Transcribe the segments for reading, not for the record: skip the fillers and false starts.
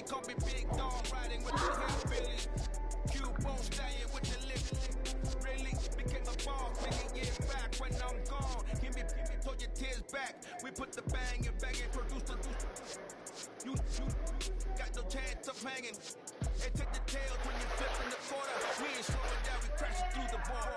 call me big dog riding with the hillbilly. Cubone staying with the lip. Really became a ball 20 years back when I'm gone. Give me, pull your tears back. We put the bang and bang and produce the. You got no chance of hanging. And take the tails when you flip in the quarter. We ain't slowing down, we crashing through the ball.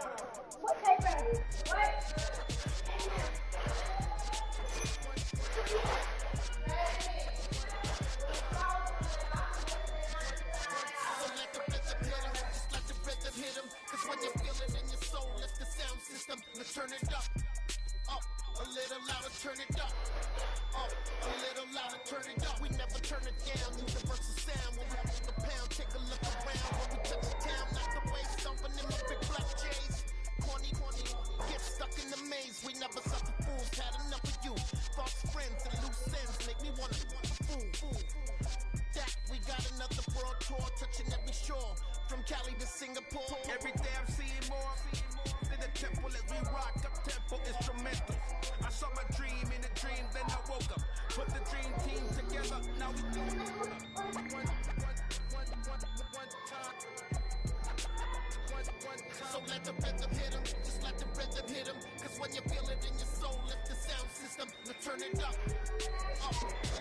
Hit 'em, cause when you feel it in your soul, lift the sound system, let's turn it up, a little louder, turn it up, a little louder, turn it up. We never turn it down, universal sound. When we hit the pound, take a look around. When we touch the town, knock the way, stomping in my big black J's. Corny, get stuck in the maze. We never suffer fools, had enough of you. False friends and loose ends make me wanna fool. That we got another world tour, touching every shore. From Cali to Singapore. Every day I'm seeing more in the temple as we rock up tempo instrumentals. I saw my dream in a dream, then I woke up. Put the dream team together, now we do it. So let the rhythm hit 'em, just let the rhythm hit 'em. Cause when you feel it in your soul, lift the sound system, let's turn it up. A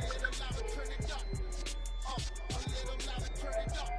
little louder, turn it up. A little louder, turn it up.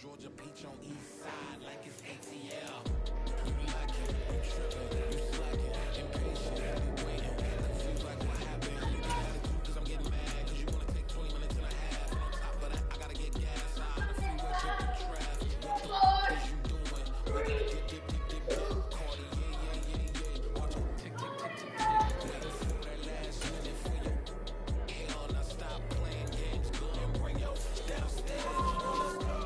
Georgia Peach on east side like it's ATL. You like it, you trippin', you slacking, impatient, you waiting. Seems like what happened, you got attitude cause I'm getting mad. Cause you wanna take 20 minutes and a half. And on top of that, I gotta get gas out of the freeway, get the traffic. What the fuck is you doing? We gotta dip. Cardi, yeah. Watch me tick. Waiting for that last minute for you. Hell, now stop playing games, go and bring your downstairs. Let's go.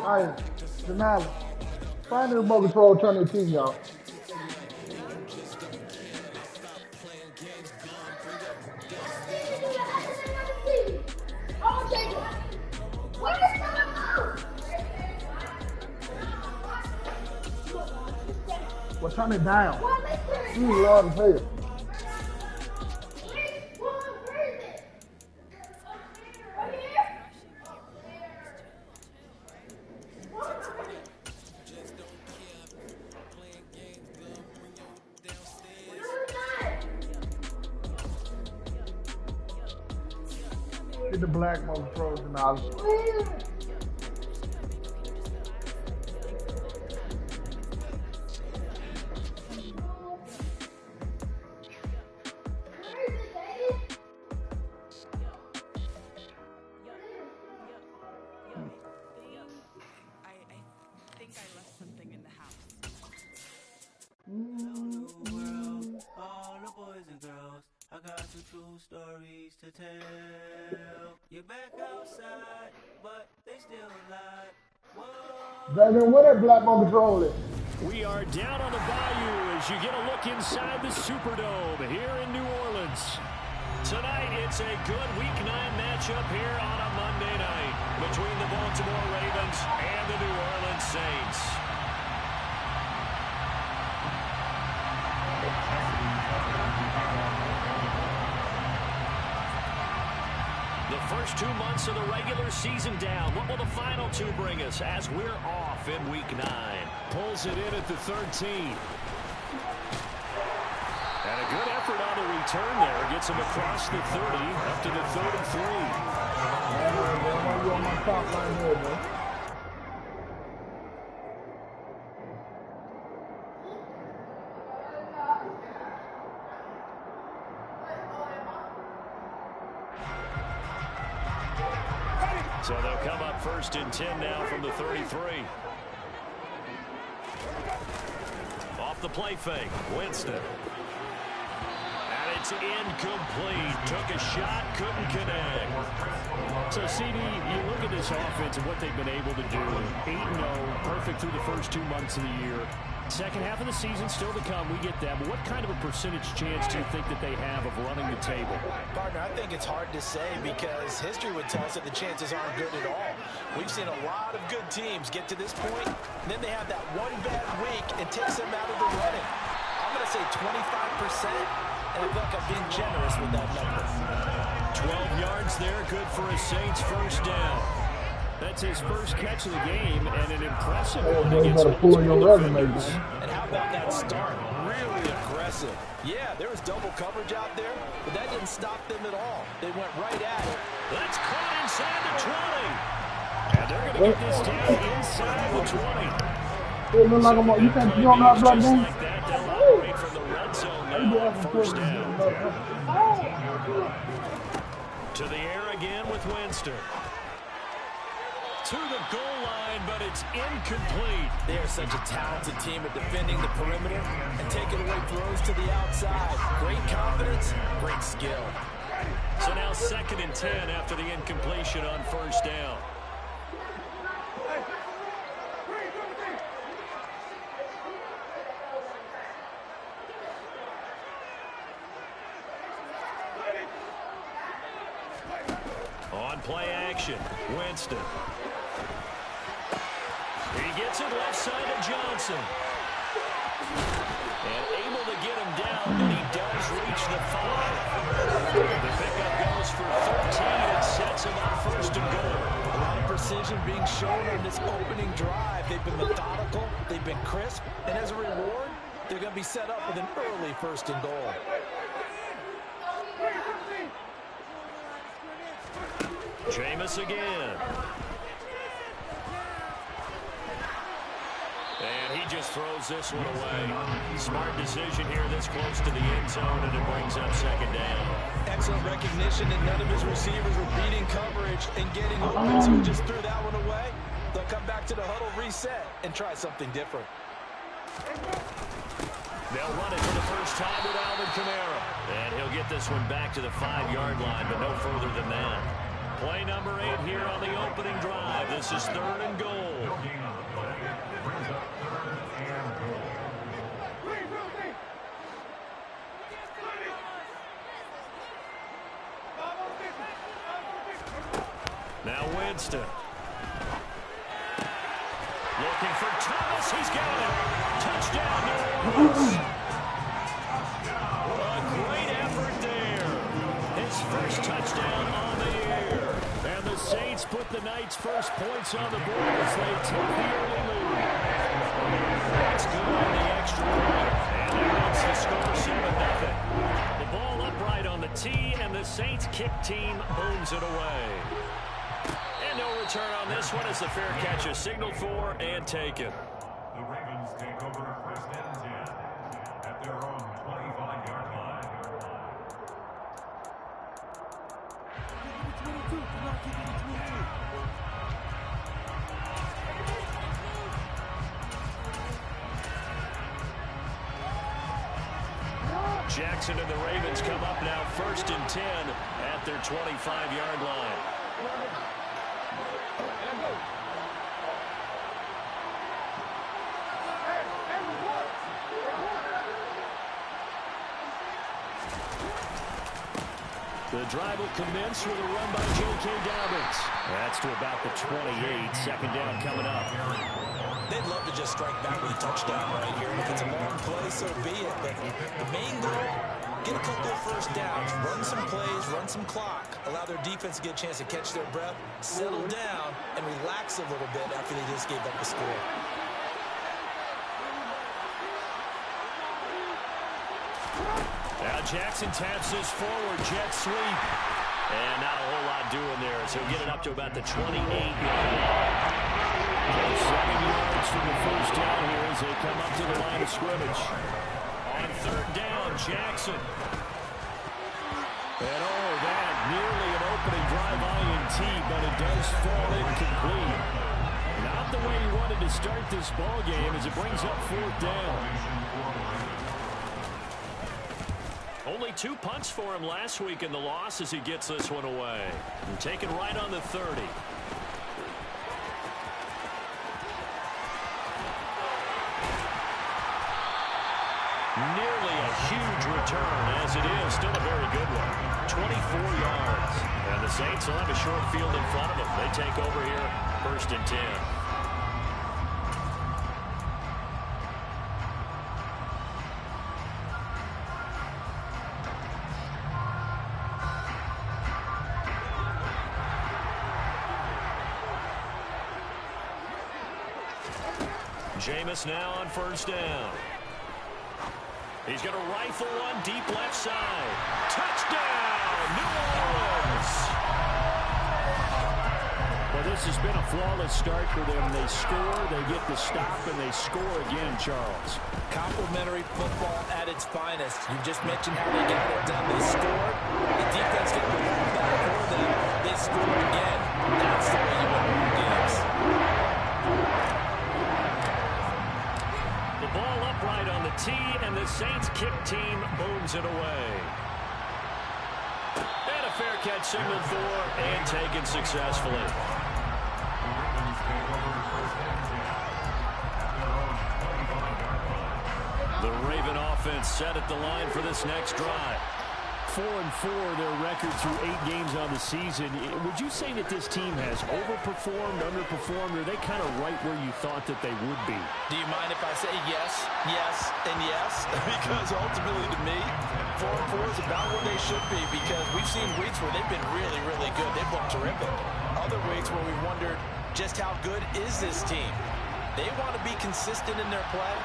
All right, Denali, find the remote control, turn the TV off. Well, turn it down. You love to play it. Get the black motor controls and all. think I left something in the house. All the boys and girls, I got some true stories to tell. You're back outside, but they still alive. Brandon, where that black on control is? We are down on the bayou as you get a look inside the Superdome here in New Orleans. Tonight, it's a good Week 9 matchup here on a Monday night between the Baltimore Ravens and the New Orleans Saints. The first 2 months of the regular season down. What will the final two bring us as we're off in Week 9? Pulls it in at the 13. And a good effort on the return there. Gets him across the 30 up to the 33. On my top line here, man. So they'll come up 1st and 10 now from the 33. Off the play fake, Winston. And it's incomplete. Took a shot, couldn't connect. So, CD, you look at this offense and what they've been able to do. 8-0, perfect through the first 2 months of the year. Second half of the season still to come. We get that. But what kind of a percentage chance do you think that they have of running the table? Partner, I think it's hard to say because history would tell us that the chances aren't good at all. We've seen a lot of good teams get to this point, and then they have that one bad week and takes them out of the running. I'm going to say 25%, and I feel like I'm being generous with that number. 12 yards there, good for a Saints first down. That's his first catch of the game, and an impressive one against multiple defenders. And how about that start? Really aggressive. Yeah, there was double coverage out there, but that didn't stop them at all. They went right at it. That's caught inside the 20. And they're going to get this down inside the 20. It look like I'm, you think you don't know how to block Just game? like that, they'll operate from the red zone now on first down. To the air again with Winston. To the goal line, but it's incomplete. They are such a talented team at defending the perimeter and taking away throws to the outside. Great confidence, great skill. So now 2nd and 10 after the incompletion on first down. On play action, Winston. He gets it left side to Johnson. And able to get him down, but he does reach the 5. The pickup goes for 13 and sets him up 1st and goal. A lot of precision being shown on this opening drive. They've been methodical, they've been crisp, and as a reward, they're going to be set up with an early 1st and goal. Jameis again. And he just throws this one away. Smart decision here this close to the end zone, and it brings up 2nd down. Excellent recognition that none of his receivers were beating coverage and getting open, so he just threw that one away. They'll come back to the huddle, reset, and try something different. They'll run it for the first time with Alvin Kamara. And he'll get this one back to the 5-yard line, but no further than that. Play number 8 here on the opening drive. This is 3rd and goal. Now Winston. Looking for Thomas. He's got it. Touchdown, New Orleans. A great effort there. His first touchdown on the year. And the Saints put the Knights' first points on the board as they took the early lead. That's good on the extra point. And that makes the score 7-0. The ball upright on the tee, and the Saints kick team owns it away. And no return on this one as the fair catch is signaled for and taken. The Ravens take over 1st and 10 at their own 25-yard line. Jackson and the Ravens come up now 1st and 10 at their 25-yard line. The drive will commence with a run by J.K. Dobbins. That's to about the 28. 2nd down coming up. They'd love to just strike back with a touchdown right here. If it's a long play, so be it. But the main goal, get a couple of first downs, run some plays, run some clock, allow their defense to get a chance to catch their breath, settle down, and relax a little bit after they just gave up the score. Now Jackson taps this forward, jet sweep. And not a whole lot doing there, so he'll get it up to about the 28-yard line. So 7 yards from the first down here as they come up to the line of scrimmage. On 3rd down, Jackson. And that nearly an opening drive INT, but it does fall incomplete. Not the way he wanted to start this ball game as it brings up 4th down. Only 2 punts for him last week in the loss as he gets this one away. And taken right on the 30. Nearly a huge return, as it is still a very good one. 24 yards. And the Saints will have a short field in front of them. They take over here, 1st and 10. Jameis now on 1st down. He's going to rifle one deep left side. Touchdown, New Orleans! Well, this has been a flawless start for them. They score, they get the stop, and they score again, Charles. Complimentary football at its finest. You just mentioned how they got it done. They scored. The defense got the ball back for them. They scored again. That's the way you win games. The ball upright on the tee, and the Saints kick team booms it away. And a fair catch signaled for and taken successfully. The Raven offense set at the line for this next drive. 4-4, their record through 8 games on the season. Would you say that this team has overperformed, underperformed, or are they kind of right where you thought that they would be? Do you mind if I say yes, yes, and yes? Because ultimately to me, 4-4 is about where they should be, because we've seen weeks where they've been really, really good. They've looked terrific. Other weeks where we wondered just how good is this team. They want to be consistent in their play,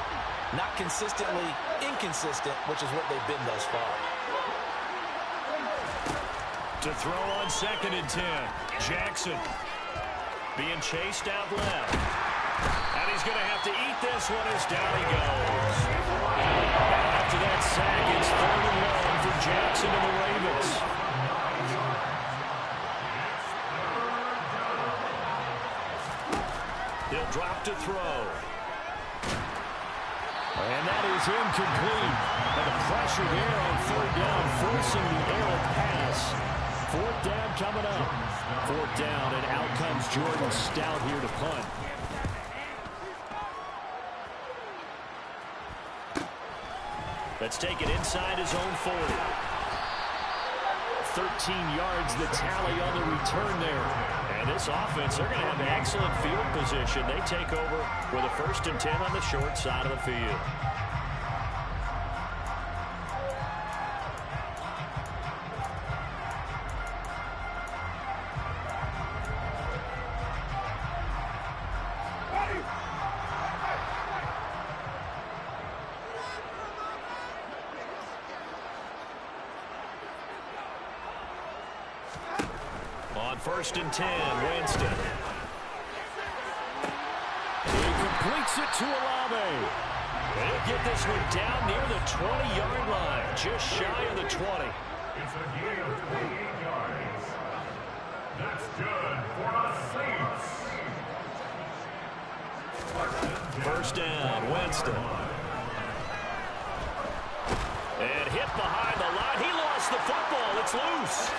not consistently inconsistent, which is what they've been thus far. To throw on 2nd and 10. Jackson being chased out left. And he's going to have to eat this one as down he goes. And after that sack, it's 3rd and 1 for Jackson and the Ravens. He'll drop to throw. And that is incomplete. And the pressure there on 3rd down, forcing the errant pass. 4th down coming up. 4th down, and out comes Jordan Stout here to punt. Let's take it inside his own 40. 13 yards the tally on the return there. And this offense, they're going to have excellent field position. They take over with a 1st and 10 on the short side of the field. On 1st and 10, Winston. He completes it to Olave. He'll get this one down near the 20-yard line, just shy of the 20. It's a gain of 28 yards. That's good for the Saints. 1st down, Winston. And hit behind it's loose.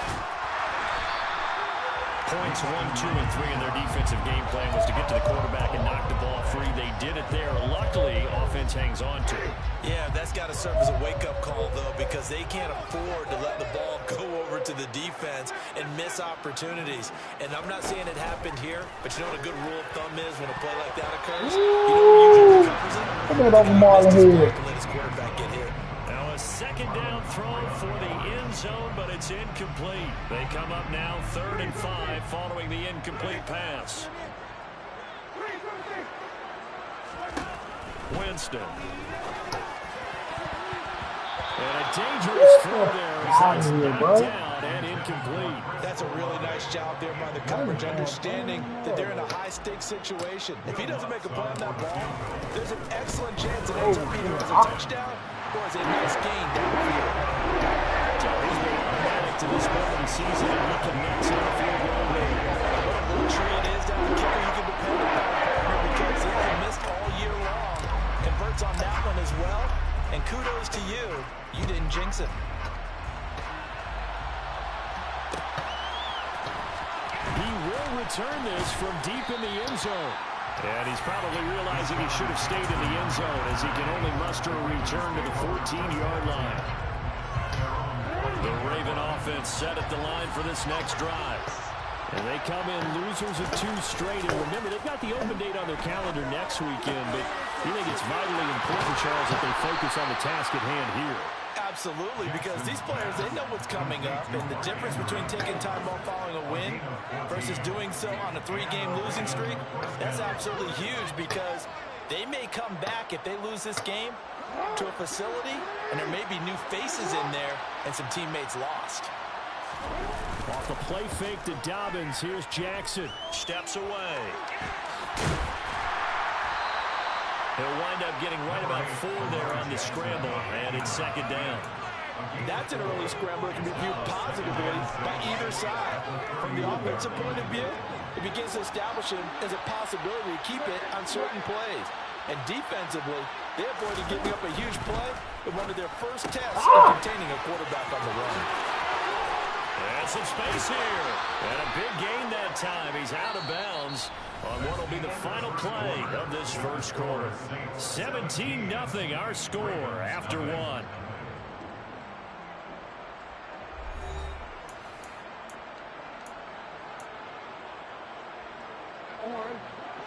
Points 1, 2, and 3 in their defensive game plan was to get to the quarterback and knock the ball free. They did it there. Luckily, offense hangs on to it. Yeah, that's got to serve as a wake-up call, though, because they can't afford to let the ball go over to the defense and miss opportunities. And I'm not saying it happened here, but you know what a good rule of thumb is when a play like that occurs? You know who usually covers it? Look at that Marlon here. Let his quarterback get hit. Now a second down throw for the end zone, but it's incomplete. They come up now 3rd and 5 following the incomplete pass. Winston. And a dangerous throw there as that's knocked down and incomplete. That's a really nice job there by the coverage, understanding that they're in a high-stakes situation. If he doesn't make a play on that ball, there's an excellent chance it ends up either as a touchdown or as a nice gain downfield. So he's been automatic to this point of the season, and he connects on the field goal there. What a luxury it is to have a kicker you can depend upon, partner, because he hasn't missed all year long. Converts on that one as well, and kudos to you. You didn't jinx it. He will return this from deep in the end zone. And he's probably realizing he should have stayed in the end zone as he can only muster a return to the 14-yard line. The Raven offense set at the line for this next drive. And they come in losers of 2 straight. And remember, they've got the open date on their calendar next weekend, but you think it's vitally important, Charles, that they focus on the task at hand here. Absolutely, because these players, they know what's coming up, and the difference between taking time off following a win versus doing so on a 3-game losing streak, that's absolutely huge, because they may come back if they lose this game to a facility, and there may be new faces in there and some teammates lost. Off the play fake to Dobbins, here's Jackson. Steps away. He'll wind up getting right about 4 there on the scramble, and it's 2nd down. That's an early scramble that can be viewed positively by either side. From the offensive point of view, it begins to establish him as a possibility to keep it on certain plays. And defensively, they avoided giving up a huge play in one of their first tests of containing a quarterback on the run. And some space here. And a big gain that time. He's out of bounds on what will be the final play of this first quarter. 17-0 our score after 1.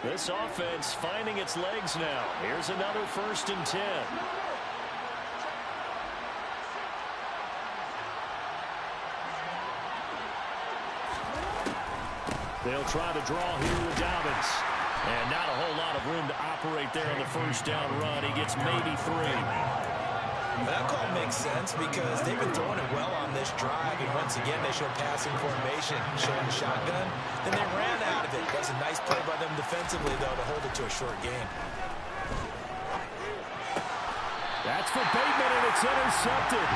This offense finding its legs now. Here's another 1st and 10. They'll try to draw here with Dobbins. And not a whole lot of room to operate there on the 1st down run. He gets maybe 3. That call makes sense because they've been throwing it well on this drive. And once again, they show passing formation, showing the shotgun. Then they ran out of it. That's a nice play by them defensively, though, to hold it to a short gain. That's for Bateman, and it's intercepted.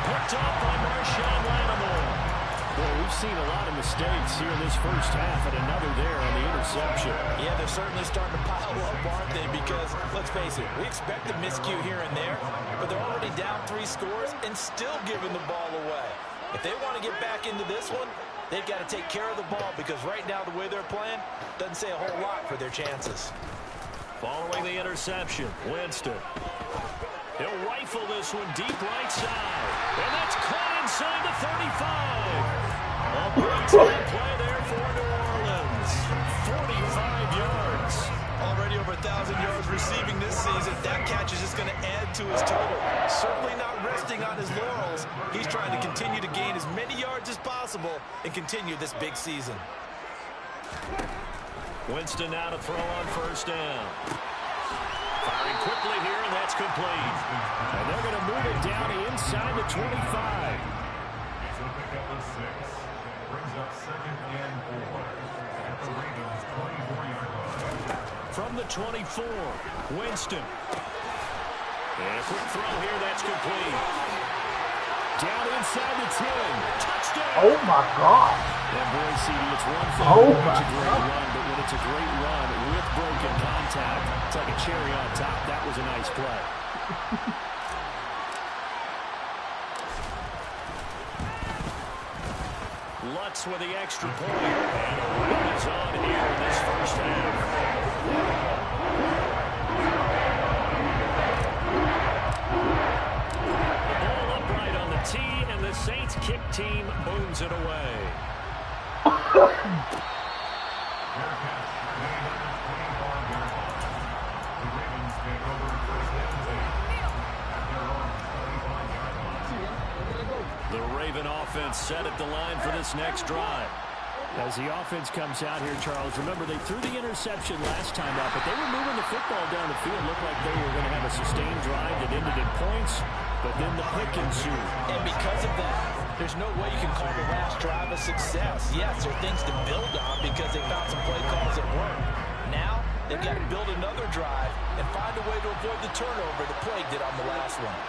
Picked off by Marshawn Lattimore. Boy, we've seen a lot of mistakes here in this first half, and another there on the interception. Yeah, they're certainly starting to pile up, aren't they? Because, let's face it, we expect a miscue here and there, but they're already down 3 scores and still giving the ball away. If they want to get back into this one, they've got to take care of the ball, because right now the way they're playing doesn't say a whole lot for their chances. Following the interception, Winston. He'll rifle this one deep right side. And that's caught inside the 35. A big time play there for New Orleans. 45 yards. Already over 1,000 yards receiving this season. That catch is just going to add to his total. Certainly not resting on his laurels. He's trying to continue to gain as many yards as possible and continue this big season. Winston now to throw on 1st down. Firing quickly here, and that's complete. And they're going to move it down inside the 25. He's a pickup of 6. Brings up 2nd and 4 at the Ravens' 24-yard line. From the 24, Winston. And a quick throw here, that's complete. Down inside the 10. Touchdown! Oh, my God. And boy, CD, it's one thing Oh, when my it's a great God. run, but when it's a great run with broken contact, it's like a cherry on top. That was a nice play. Bucks with the extra point. And a run is on here in this first half. The ball upright on the tee, and the Saints kick team moves it away. The Raven offense set at the line for this next drive. As the offense comes out here, Charles, remember they threw the interception last time out, but they were moving the football down the field. Looked like they were going to have a sustained drive that ended in points, but then the pick ensued. And because of that, there's no way you can call the last drive a success. Yes, there are things to build on because they found some play calls that work. Now, they've got to build another drive and find a way to avoid the turnover the Plague did on the last one.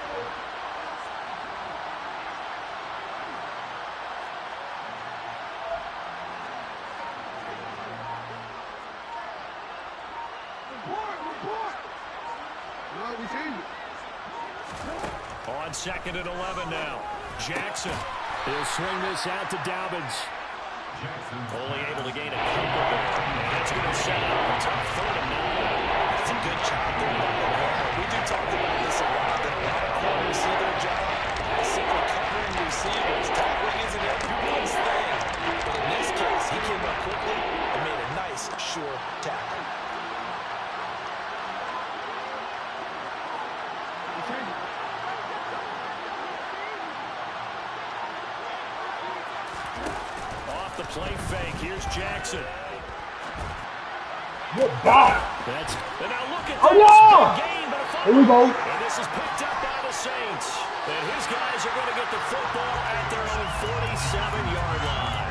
On 2nd and 11 now. Jackson. He'll swing this out to Dobbins. Only able to gain a couple there. And that's going to set up a tough 3rd and 9. That's a good job there by the corner. We do talk about this a lot, that a lot of corners see their job as simply covering receivers. Tackling isn't everyone's thing. But in this case, he came up quickly and made a nice, sure tackle. Off the play fake. Here's Jackson. Good ball. And now look at Oh, this. yeah. Big gain, but a fumble. Here we go. And this is picked up by the Saints. And his guys are going to get the football at their own 47-yard line.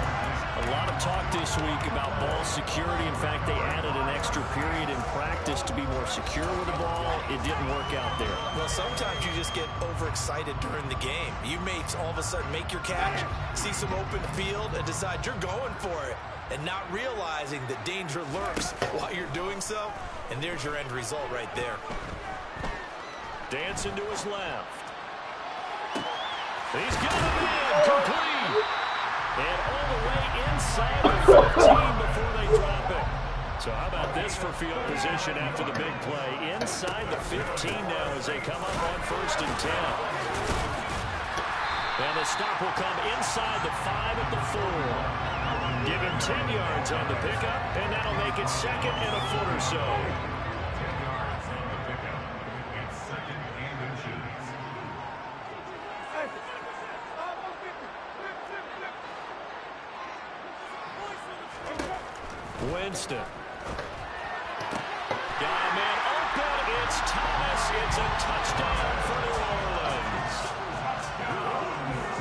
A lot of talk this week about ball security. In fact, they added an extra period in practice to be more secure with the ball. It didn't work out there. Well, sometimes you just get overexcited during the game. You may all of a sudden make your catch, see some open field, and decide you're going for it, and not realizing that danger lurks while you're doing so. And there's your end result right there. Dancing to his left. He's got him in. Complete. And all the way inside the 15 before they drop it. So how about this for field position after the big play? Inside the 15 now as they come up on 1st and 10. And the stop will come inside the 5 at the 4. Give him 10 yards on the pickup, and that'll make it 2nd and a foot or so. 10 yards on the pickup. It's 2nd and inches. Winston. Got a man open. It's Thomas. It's a touchdown for New Orleans.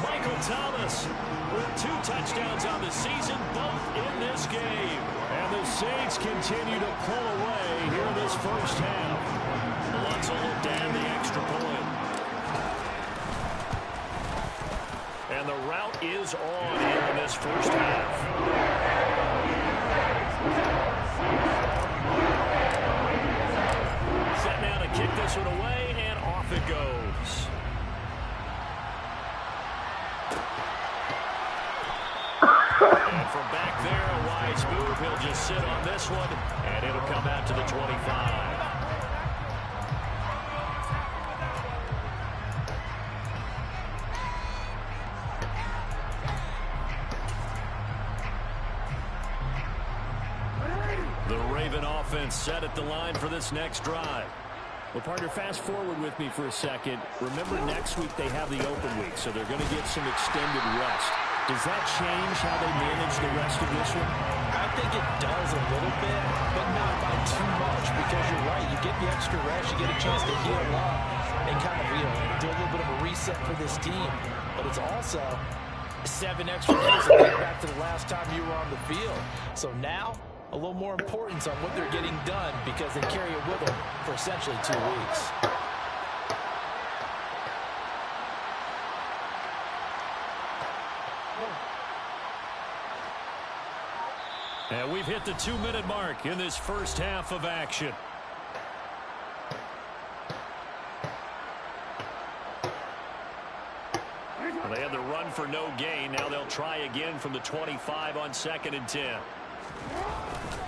Michael Thomas with 2 touchdowns on the season, both in this game. And the Saints continue to pull away here in this first half. Lutz will look down the extra point. And the route is on here in this first half. Set now to kick this one away, and off it goes. And from back there, a wise move. He'll just sit on this one, and it'll come out to the 25. The Raven offense set at the line for this next drive. Well, partner, fast forward with me for a second. Remember, next week they have the open week, so they're going to get some extended rest. Does that change how they manage the rest of this one? I think it does a little bit, but not by too much, because you're right. You get the extra rest, you get a chance to heal up and kind of, do a little bit of a reset for this team. But it's also 7 extra days to get back to the last time you were on the field. So now, a little more importance on what they're getting done because they carry it with them for essentially 2 weeks. And we've hit the 2-minute mark in this first half of action. They had the run for no gain. Now they'll try again from the 25 on 2nd and 10.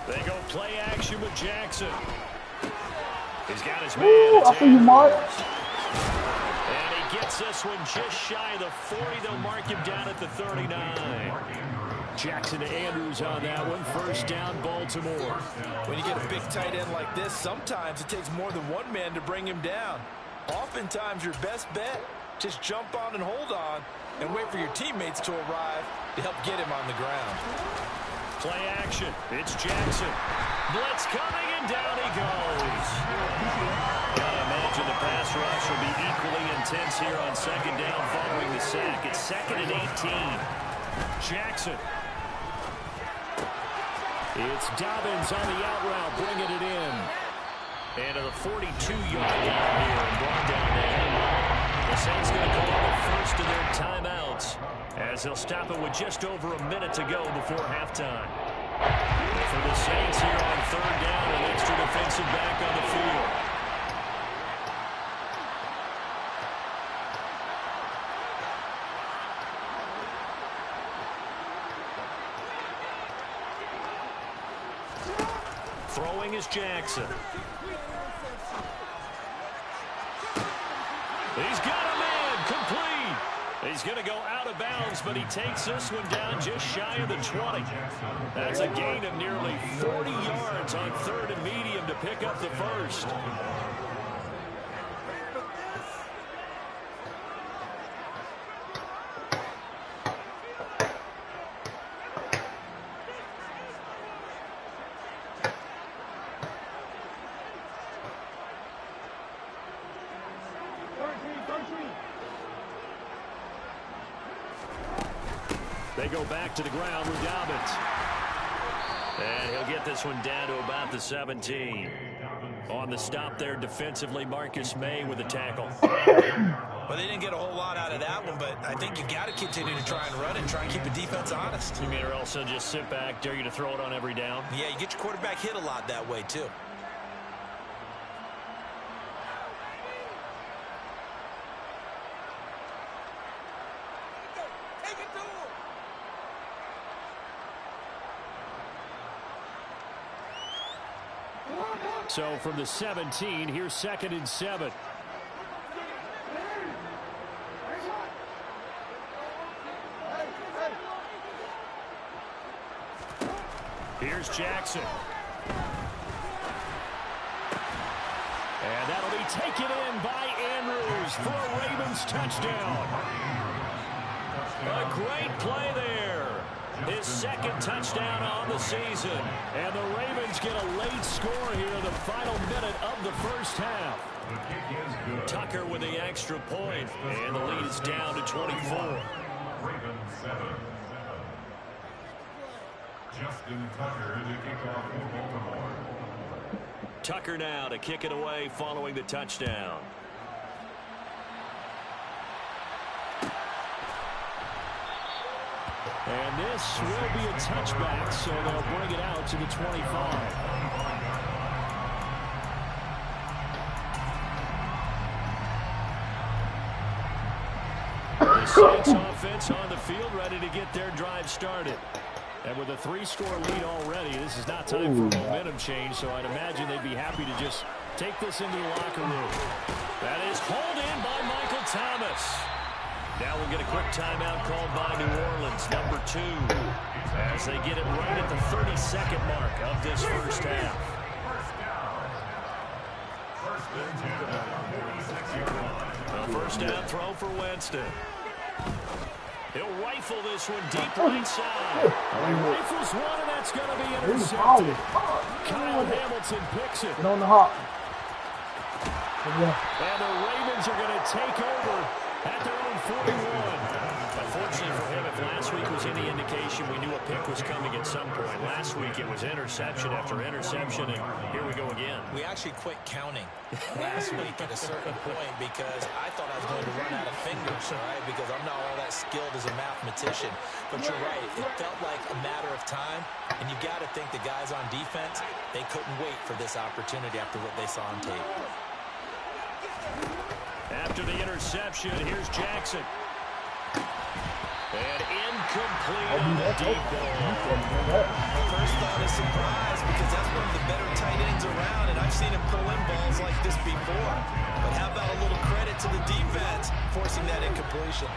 They go play action with Jackson. He's got his man. I see you, Mark. And he gets this one just shy of the 40. They'll mark him down at the 39. Jackson to Andrews on that one. First down, Baltimore. When you get a big tight end like this, sometimes it takes more than one man to bring him down. Oftentimes, your best bet, just jump on and hold on and wait for your teammates to arrive to help get him on the ground. Play action. It's Jackson. Blitz coming, and down he goes. Gotta imagine the pass rush will be equally intense here on 2nd down following the sack. It's 2nd and 18. Jackson. It's Dobbins on the out route, bringing it in. And to the 42-yard line here, and brought down there. The Saints going to call the first of their timeouts, as they'll stop it with just over a minute to go before halftime. For the Saints here on 3rd down, an extra defensive back on the field. Throwing is Jackson. He's got a man complete. He's going to go out of bounds, but he takes this one down just shy of the 20. That's a gain of nearly 40 yards on 3rd and medium to pick up the first. They go back to the ground with Dobbins. And he'll get this one down to about the 17. On the stop there defensively, Marcus May with a tackle. Well, they didn't get a whole lot out of that one, but I think you've got to continue to try and run and try and keep the defense honest. You mean or else they'll just sit back, dare you to throw it on every down? Yeah, you get your quarterback hit a lot that way, too. So from the 17, here's 2nd and 7. Here's Jackson. And that'll be taken in by Andrews for a Ravens touchdown. A great play there. His 2nd touchdown on the season. And the Ravens get a late score here in the final minute of the first half. Tucker with the extra point, and the lead is down to 24. Ravens 7. Justin Tucker to kick off for Baltimore. Tucker now to kick it away following the touchdown. And this will be a touchback, so they'll bring it out to the 25. The Saints offense on the field, ready to get their drive started. And with a 3-score lead already, this is not time for a momentum change, so I'd imagine they'd be happy to just take this into the locker room. That is hauled in by Michael Thomas. Now we'll get a quick timeout called by New Orleans, number 2, as they get it right at the 32nd mark of this first half. A first down throw for Winston. He'll rifle this one deep right side. He rifles one, and that's going to be intercepted. Kyle Hamilton picks it. Get on the hop. And the Ravens are going to take over at their own 41. Unfortunately for him, if last week was any indication, we knew a pick was coming at some point. Last week it was interception after interception, and here we go again. We actually quit counting last week at a certain point because I thought I was going to run out of fingers, all right, because I'm not all that skilled as a mathematician. But you're right, it felt like a matter of time, and you got to think the guys on defense, they couldn't wait for this opportunity after what they saw on tape. After the interception, here's Jackson. And incomplete on the deep ball. First thought is surprise because that's one of the better tight ends around, and I've seen him pull in balls like this before. But how about a little credit to the defense forcing that incompletion?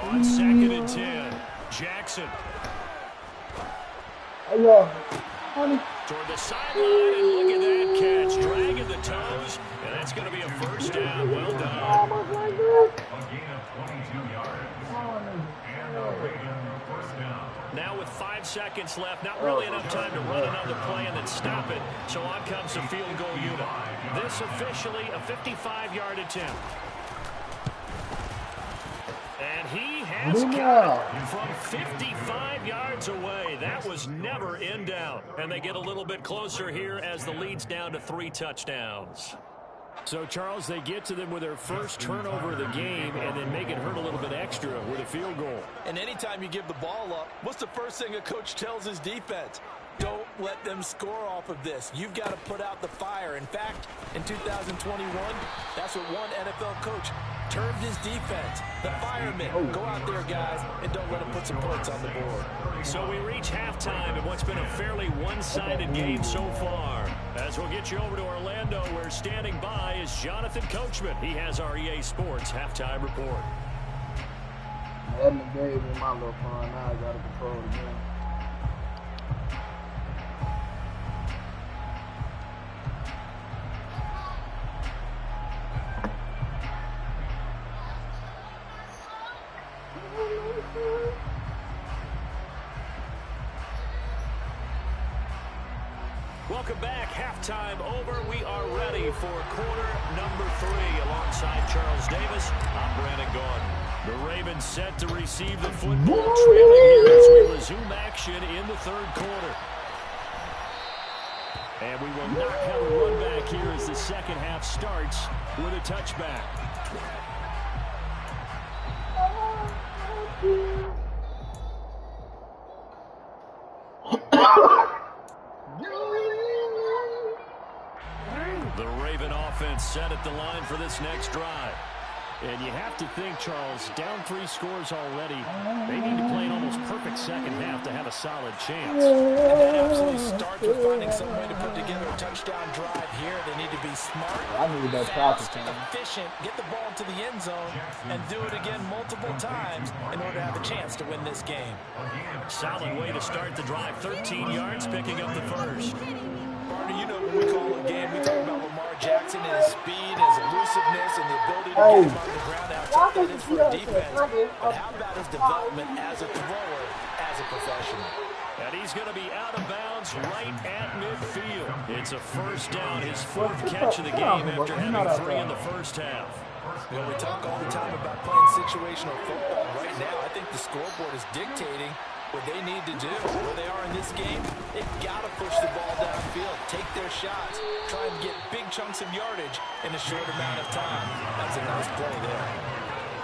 On 2nd and 10, Jackson. Toward the sideline, and look at that catch. Dragging the toes, and that's going to be a first down. Well done. A gain of 22 yards. And a Raven first down. Now with 5 seconds left, not really enough time to run another play and then stop it. So on comes the field goal unit. This officially a 55-yard attempt. And he has got it from 55 yards away. That was never in doubt. And they get a little bit closer here as the lead's down to 3 touchdowns. So, Charles, they get to them with their first turnover of the game and then make it hurt a little bit extra with a field goal. And anytime you give the ball up, what's the first thing a coach tells his defense? Don't let them score off of this. You've got to put out the fire. In fact, in 2021, that's what one NFL coach termed his defense. The firemen. Go out there, guys, and don't let them put some points on the board. So we reach halftime in what's been a fairly one-sided game so far. As we'll get you over to Orlando, where standing by is Jonathan Coachman. He has our EA Sports halftime report. Having the game in my little fun. Now I got to control the game. Welcome back. Halftime over. We are ready for quarter number 3. Alongside Charles Davis, I'm Brandon Gordon. The Ravens set to receive the football, trailing here as we resume action in the 3rd quarter. And we will not have a run back here as the second half starts with a touchback. The Raven offense set at the line for this next drive. And you have to think, Charles, down 3 scores already. They need to play an almost perfect second half to have a solid chance. And that absolutely starts with finding some way to put together a touchdown drive here. They need to be smart, fast, efficient, get the ball to the end zone, and do it again multiple times in order to have a chance to win this game. Solid way to start the drive. 13 yards, picking up the first. Barney, you know when we call a game, we talk about Lamar Jackson and his speed, his elusiveness, and the ability to get him on the ground. How tough that is for a defense. But how about his development as a thrower, as a professional? And he's going to be out of bounds right at midfield. It's a first down, his 4th catch of the game after having 3 in the first half. Well, we talk all the time about playing situational football. Right now, I think the scoreboard is dictating what they need to do. Where they are in this game, they've got to push the ball downfield, take their shots, try and get big chunks of yardage in a short amount of time. That's a nice play there.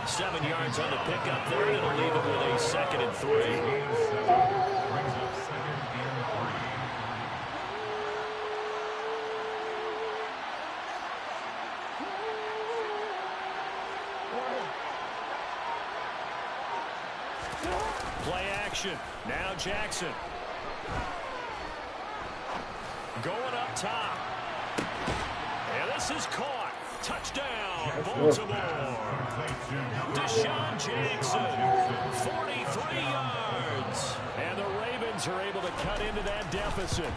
7 yards on the pickup there. It'll leave it with a 2nd and 3. Play action. Now Jackson. Going up top. And this is caught. Touchdown, Baltimore. Deshaun Jackson, 43 yards. And the Ravens are able to cut into that deficit.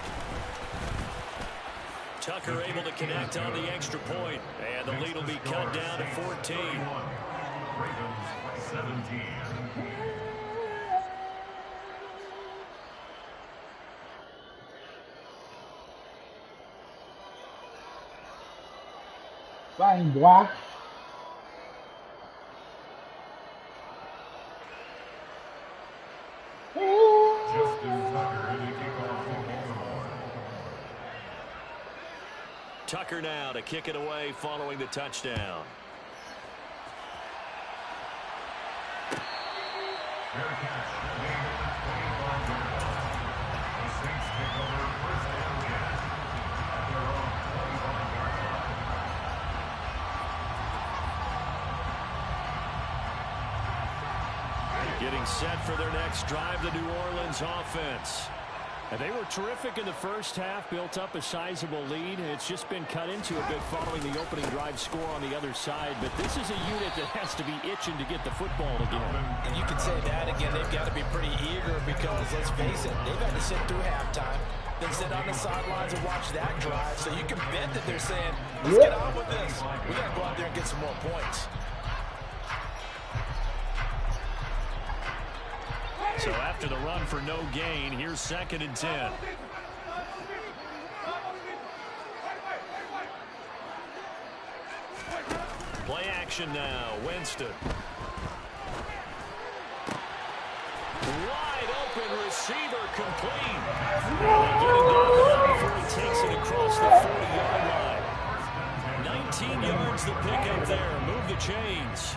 Tucker able to connect on the extra point. And the lead will be cut down to 14. Ravens 17. Bang, boy. Tucker now to kick it away following the touchdown. Fair catch. Gain of 25 yards. The Saints take over first down again at their own 25-yard line. Getting set for their next drive, the New Orleans offense. And they were terrific in the first half, built up a sizable lead. It's just been cut into a bit following the opening drive score on the other side. But this is a unit that has to be itching to get the football again. And you can say that again. They've got to be pretty eager because, let's face it, they've had to sit through halftime, then sit on the sidelines and watch that drive. So you can bet that they're saying, let's get on with this. We got to go out there and get some more points. So after the run for no gain, here's 2nd and 10. Play action now. Winston. Wide open receiver complete. Getting down the line before he takes it across the 40-yard line. 19 yards the pickup there. Move the chains.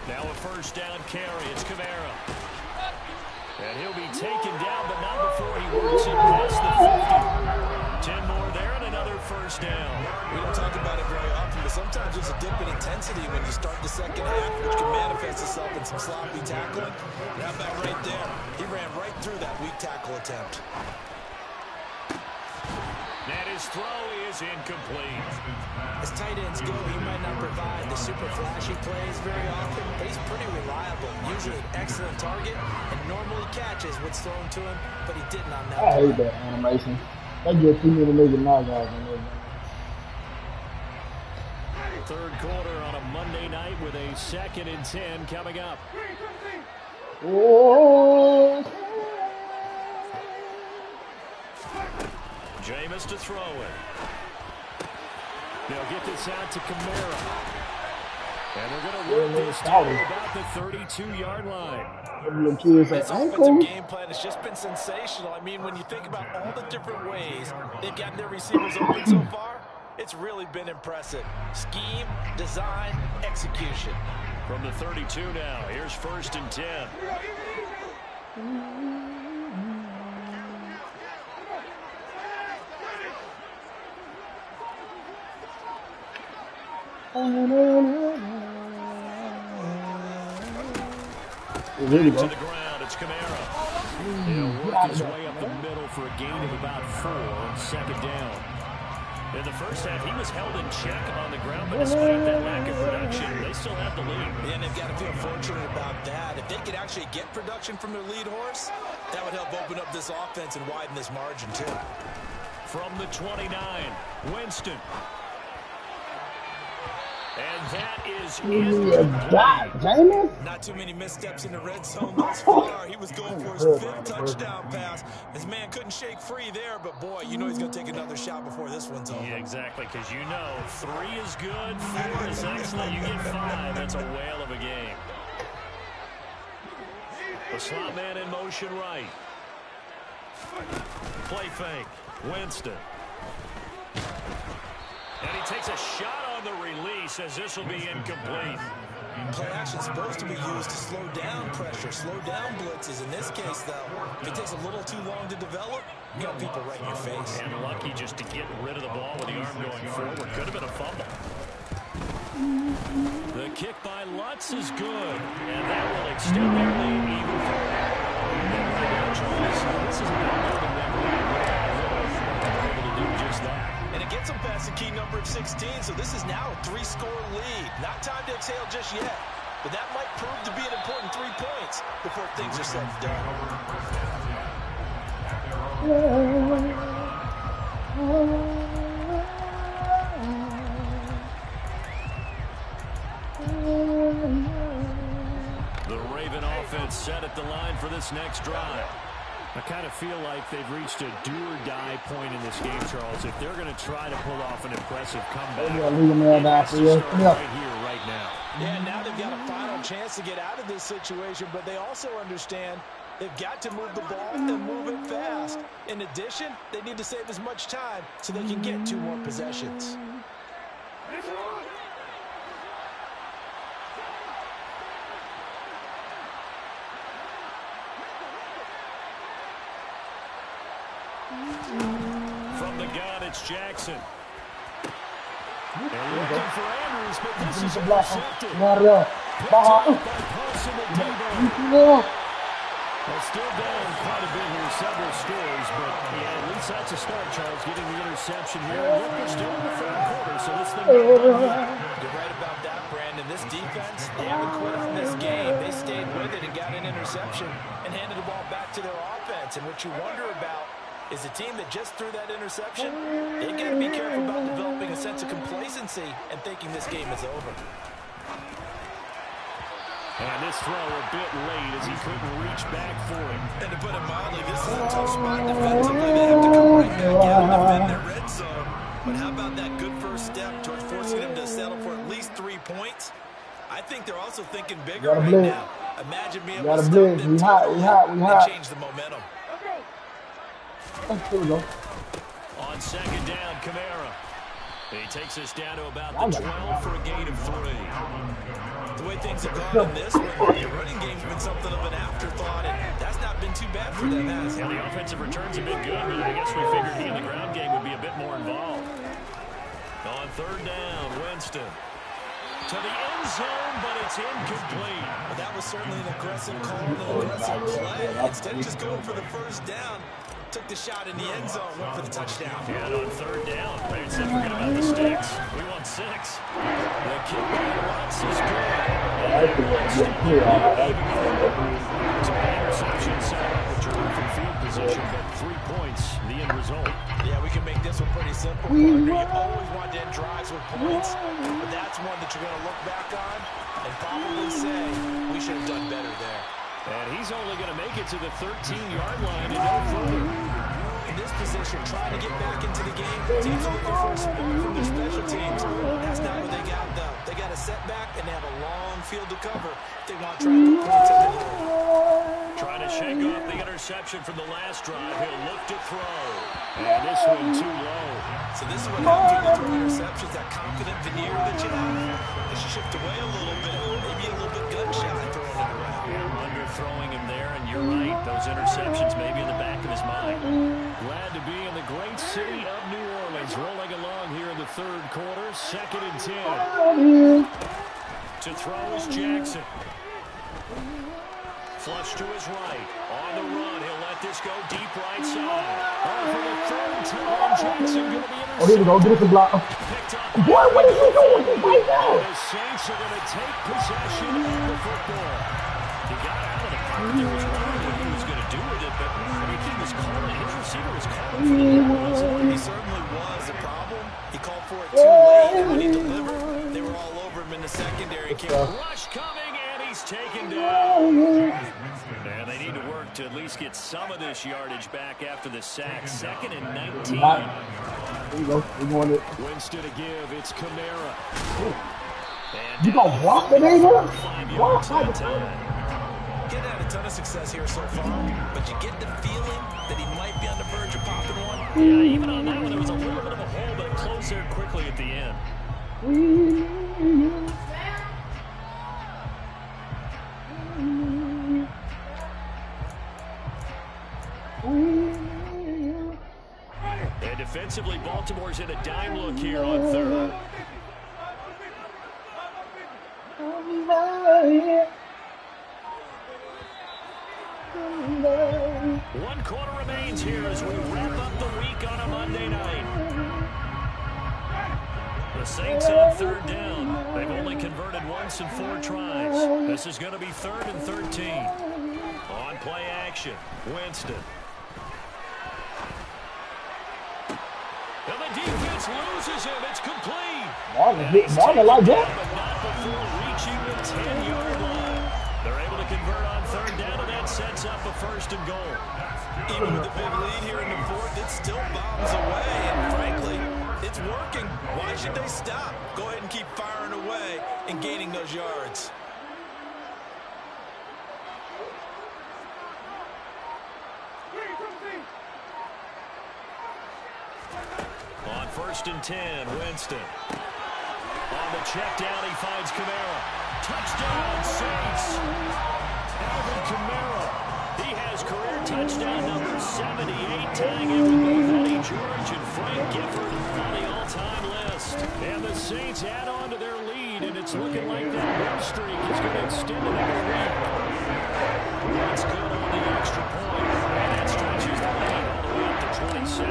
Now a first down carry. It's Kamara. And he'll be taken down, but not before he works it past the 50. 10 more there and another first down. We don't talk about it very often, but sometimes there's a dip in intensity when you start the second half, which can manifest itself in some sloppy tackling. And how about right there? He ran right through that weak tackle attempt. And his throw is incomplete. As tight ends go, he might not provide the super flashy plays very often, but he's pretty reliable. Usually an excellent target, and normally catches what's thrown to him, but he didn't on that. I hate that animation. They just see me to make it knock out and everything. Third quarter on a Monday night with a 2nd and 10 coming up. Oh. Jameis to throw it. They'll get this out to Kamara. And they're going to work this down about the 32-yard line. This offensive game plan has just been sensational. I mean, when you think about all the different ways they've gotten their receivers open so far, it's really been impressive. Scheme, design, execution. From the 32 now, here's 1st and 10. There you go. To the ground, it's Kamara. He'll work his way up the middle for a gain of about 4 on 2nd down. In the first half, he was held in check on the ground, but despite that lack of production, they still have the lead. Yeah, and they've got to feel fortunate about that. If they could actually get production from their lead horse, that would help open up this offense and widen this margin, too. From the 29, Winston. And that is Not too many missteps in the red zone thus far. He was going for his 5th touchdown pass. His man couldn't shake free there, but boy, you know he's going to take another shot before this one's over. Yeah, exactly, because you know 3 is good, 4 is excellent. You get 5, that's a whale of a game. The slot man in motion right. Play fake. Winston. And he takes a shot on the release as this will be incomplete. Play action is supposed to be used to slow down pressure, slow down blitzes. In this case, though, if it takes a little too long to develop, you got people right in your face. And lucky just to get rid of the ball with the arm going forward. Could have been a fumble. The kick by Lutz is good. And that will extend their lead even further. This is about building that lead. They're able to do just that. And it gets them past the key number of 16, so this is now a 3-score lead. Not time to exhale just yet, but that might prove to be an important 3 points before things are said and done. The Raven offense set at the line for this next drive. I kind of feel like they've reached a do-or-die point in this game, Charles. If they're going to try to pull off an impressive comeback, they have to start right here, right now. Yeah, now they've got a final chance to get out of this situation, but they also understand they've got to move the ball and move it fast. In addition, they need to save as much time so they can get 2 more possessions. From the gun, it's Jackson. They're looking for Andrews, but this is intercepted. Picked up by Paulson and Debo. Well, still down quite a bit here, several scores, but yeah, at least that's a start, Charles, getting the interception here. And look, we're still in the third quarter, so this thing might be good. You're right about that, Brandon. This defense, they haven't quit on this game. They stayed with it and got an interception and handed the ball back to their offense. And what you wonder about is a team that just threw that interception, they got to be careful about developing a sense of complacency and thinking this game is over. And this throw a bit late as he couldn't reach back for it. And to put it mildly, this is a tough spot defensively. They have to come right back out and defend their red zone. But how about that good first step towards forcing them to settle for at least 3 points? I think they're also thinking bigger right now. Imagine being able to stop them and change the momentum. Here we go. On second down, Kamara. He takes us down to about the 12 for a gain of 3. The way things have gone in this one, the running game's been something of an afterthought, and that's not been too bad for them, has it? Yeah, the offensive returns have been good, but I guess we figured he in the ground game would be a bit more involved. On third down, Winston. To the end zone, but it's incomplete. Well, that was certainly an aggressive call and an aggressive play. Instead of just going for the first down, took the shot in the end zone, went for the touchdown. And on third down, they said forget about the sticks. We want 6. The kick by Watts is good. Some interceptions set up with Jordan from field position, but 3 points, the end result. Yeah, we can make this one pretty simple. You always want to end drives with points, but that's one that you're going to look back on and probably say, we should have done better there. And he's only going to make it to the 13-yard line and no further. In this position, trying to get back into the game, teams are looking for a spark from their special teams. That's not what they got, though. They got a setback, and they have a long field to cover if they want to try to put points on the board. Trying to shake off the interception from the last drive. He'll look to throw. And this one too low. So this is what happens when you throw interceptions, that confident veneer that you have. They should shift away a little bit, maybe a little bit gun-shy throwing it around. Yeah, underthrowing him there, and you're right. Those interceptions may be in the back of his mind. Glad to be in the great city of New Orleans. Rolling along here in the third quarter. 2nd and 10. To throw is Jackson. Flush to his right. On the run, he'll let this go deep right side. Oh, for the third time, Jackson going to be intercepted. Oh, here we go. Get us a block. Boy, what are you doing right now? The Saints are going to take possession of the football. He got out of the pocket. There was wondering what he was going to do with it, but I mean, he was calling. His receiver was calling for it. He certainly was. The problem, he called for it too late, and when he delivered, they were all over him in the secondary. Rush coming, and he's taken down. And they need to work to at least get some of this yardage back after the sack. 2nd and 19. There you go. We're going to Winston to give. It's Kamara. You gonna block the neighbor? Block Getting had a ton of success here so far, but you get the feeling that he might be on the verge of popping one. Yeah, even on that one, there was a little bit of a hole, but it closed there quickly at the end. And defensively, Baltimore's in a dime look here on third. One quarter remains here as we wrap up the week on a Monday night. The Saints on third down. They've only converted once in 4 tries. This is going to be 3rd and 13. On play action, Winston. And the defense loses him. It's complete. Marvin like that. But not before reaching the 10-yard line. They're able to convert on third down, and that sets up a 1st and goal. Even with the big lead here in the 4th, it still bombs away, and frankly, it's working. Why should they stop? Go ahead and keep firing away and gaining those yards. On 1st and 10, Winston. On the check down, he finds Kamara. Touchdown, Saints. Alvin Kamara. He has his career touchdown number 78, tying him with both Eddie George and Frank Gifford on the all-time list. And the Saints add on to their lead, and it's looking like that win streak is going to extend another week. That's good on the extra point, and that stretches the lead all the way up to 27.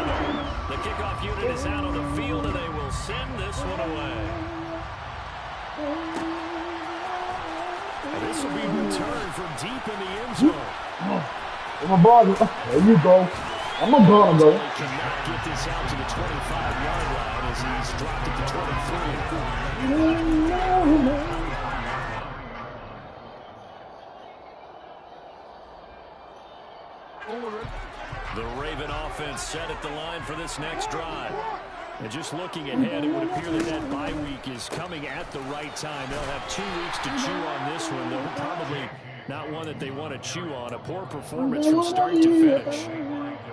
The kickoff unit is out on the field, and they will send this one away. And this will be returned from deep in the end zone. My brother. There you go. I'm going to go him, though. He cannot get this out to the 25-yard line as he's dropped it to 23. The Raven offense set at the line for this next drive. And just looking ahead, it would appear that that bye week is coming at the right time. They'll have 2 weeks to chew on this one, though probably not one that they want to chew on. A poor performance from start to finish.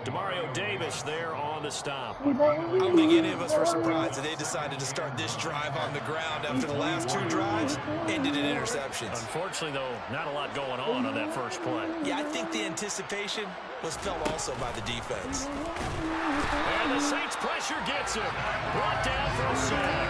Demario Davis there on the stop. I don't think any of us were surprised that they decided to start this drive on the ground after the last 2 drives ended in interceptions. Unfortunately, though, not a lot going on that first play. Yeah, I think the anticipation was felt also by the defense. And the Saints pressure gets him. Brought down for a sack.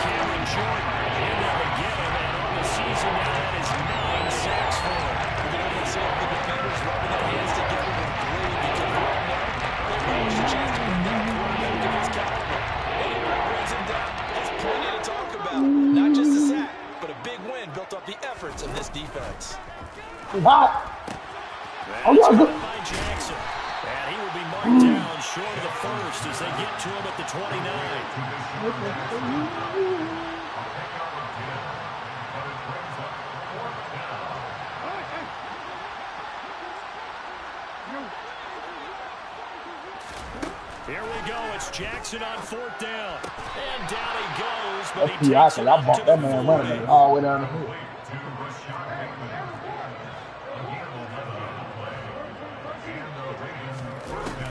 Cameron Jordan in there to get him, and on the season now that is 9 sacks for him. You can only see the defenders rubbing their hands together with glee because right now they've managed a chance to bring down a quarterback of his caliber. Anyone who brings him down has plenty to talk about. Not just a sack, but a big win built off the efforts of this defense. He's hot. That's caught by Jackson. And he will be marked down short of the first as they get to him at the 29. Here we go. It's Jackson on 4th down. And down he goes, but he takes it up to the 40. All the way down the field.